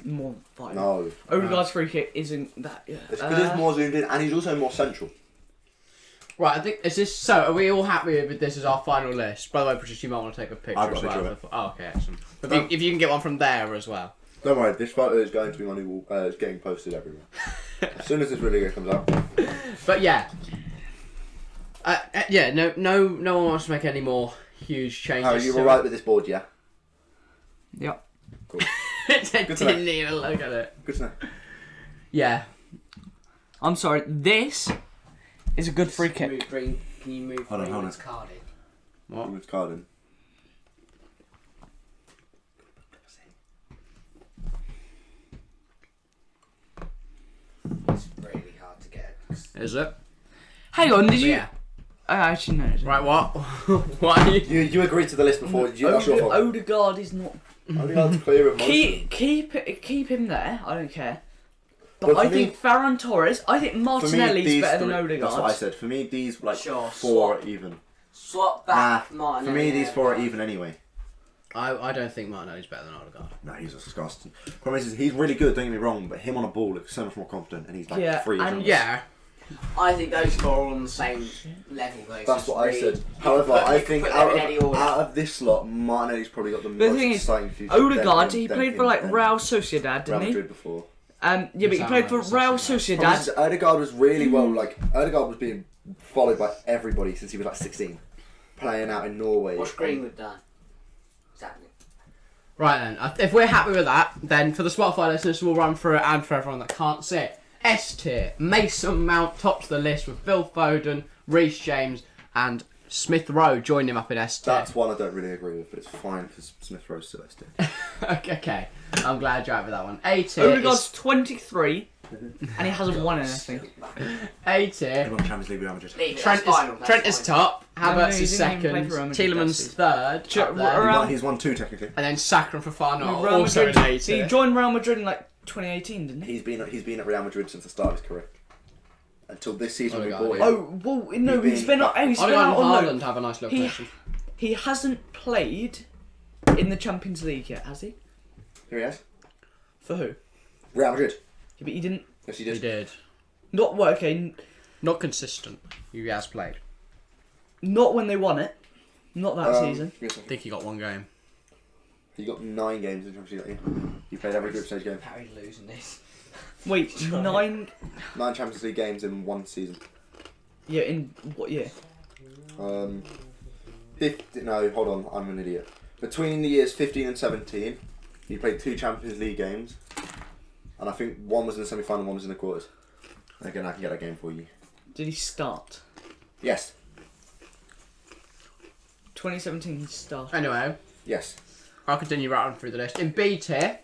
More five. No. Odegaard's free kick isn't that. Yeah. It's because it's more zoomed in and he's also more central. Right, I think is this so? Are we all happy with this as our final list? By the way, Patricia, you might want to take a picture I've as got a well. picture Oh, okay, excellent. If you can get one from there as well. Don't worry, this photo is going to be on the wall. It's getting posted everywhere. As soon as this video comes out. But yeah, no one wants to make any more huge changes. Harry, you to were right with this board, yeah? Yep. Cool. They Good to know. didn't even look at it. Good to know. Yeah. I'm sorry. This is a good free kick. Can you move Hold on. Greenwood's card in? What? With Carden. It's really hard to get. Is it? Hang on. Did you? Yeah. I actually know. Right. What? What? Are you? You agreed to the list before. Did you? That's your fault. Odegaard is not. Odegaard's clear of motion. Keep him there. I don't care. But Well, I for me- think Ferran Torres. I think For me, Martinelli's these better than three- Odegaard. That's what I said. For me, these like Sure, 4 swap. are even. Swap Nah, back Martin. for me, these 4 are even anyway. I don't think Martinelli's better than Odegaard. No, he's disgusting. Problem is, he's really good. Don't get me wrong, but him on a ball looks so much more confident, and he's like Yeah, free. and Yeah. I think those 4 are on the same level. Though. That's what I said. However, I think out of this lot, Martinelli's probably got the the most thing is, exciting future. Odegaard, than he him, played than for like him, Real than Sociedad, Real didn't he? Madrid before. Yeah, but he played for Southampton, Real Sociedad. Problem is, Sociedad. Odegaard was really well. Like Odegaard was being followed by everybody since he was like 16, playing out in Norway. What's Greenwood done? Exactly. Right then, if we're happy with that, then for the Spotify listeners, we'll run through it, and for everyone that can't see it. S tier, Mason Mount tops the list with Phil Foden, Reece James, and Smith Rowe joined him up in S tier. That's one I don't really agree with, but it's fine because Smith Rowe's still S tier. Okay, I'm glad you're happy with that one. A tier, Odegaard's 23, and he hasn't won anything. A tier. He won the Champions League with Real Madrid. Leave it, Trent that's final, is that's Trent is final. top. No, Havertz he is didn't even play second. for Real Madrid, Tielemans that's it. third. up there. Real- He's won 2 technically. And then Saka and Fofana Real also Madrid, in A he tier. joined Real Madrid in like 2018, didn't he? He's been at Real Madrid since the start of his career. Until this season we Odegaard, bought yeah. him. Oh, well, no, He's he's been been- out on Odegaard and loan. Haaland have a nice little He- connection. He hasn't played in the Champions League yet, has he? Here he is. For who? Real Madrid. Yeah, but he didn't. Yes, he He did. did. Not well, okay. Not consistent. He has played. Not when they won it. Not that season. Yes, I think he got one game. he got 9 games in Champions League. He played every group stage game. Harry losing this. Wait, 9. 9 Champions League games in 1 season. Yeah, in what year? 50, no, hold on, I'm an idiot. Between the years 15 and 17, he played 2 Champions League games, and I think one was in the semi-final, one was in the quarters. Again, I can get that game for you. Did he start? Yes. 2017 he started. Anyway, Yes. I'll continue rattling through the list. In B tier,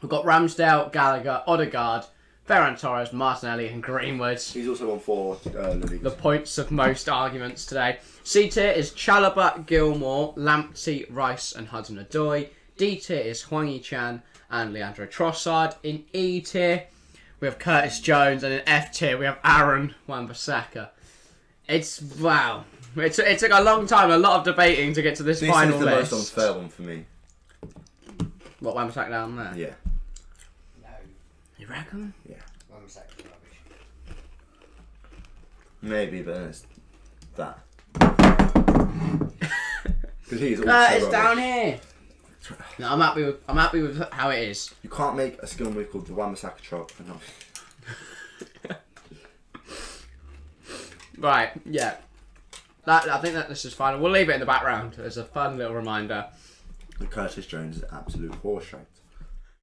we've got Ramsdale, Gallagher, Odegaard, Ferran Torres, Martinelli and Greenwood. He's also won 4 leagues. The points of most arguments today. C tier is Chalobah, Gilmore, Lamptey, Rice and Hudson-Odoi. D tier is Hwang Chan and Leandro Trossard. In E tier, we have Curtis Jones, and in F tier we have Aaron Wan-Bissaka. It's wow. It took a long time, a lot of debating to get to this final is the list. most unfair one for me. What, Wan-Bissaka down there? Yeah. No. You reckon? Yeah. One second, rubbish. Maybe, but then it's that. Because he's also It's rubbish. down here. No, I'm happy with how it is. You can't make a skill move called the Wan-Bissaka chop and not... Right, yeah. I think that this is final. We'll leave it in the background as a fun little reminder. And Curtis Jones is absolute horse shite.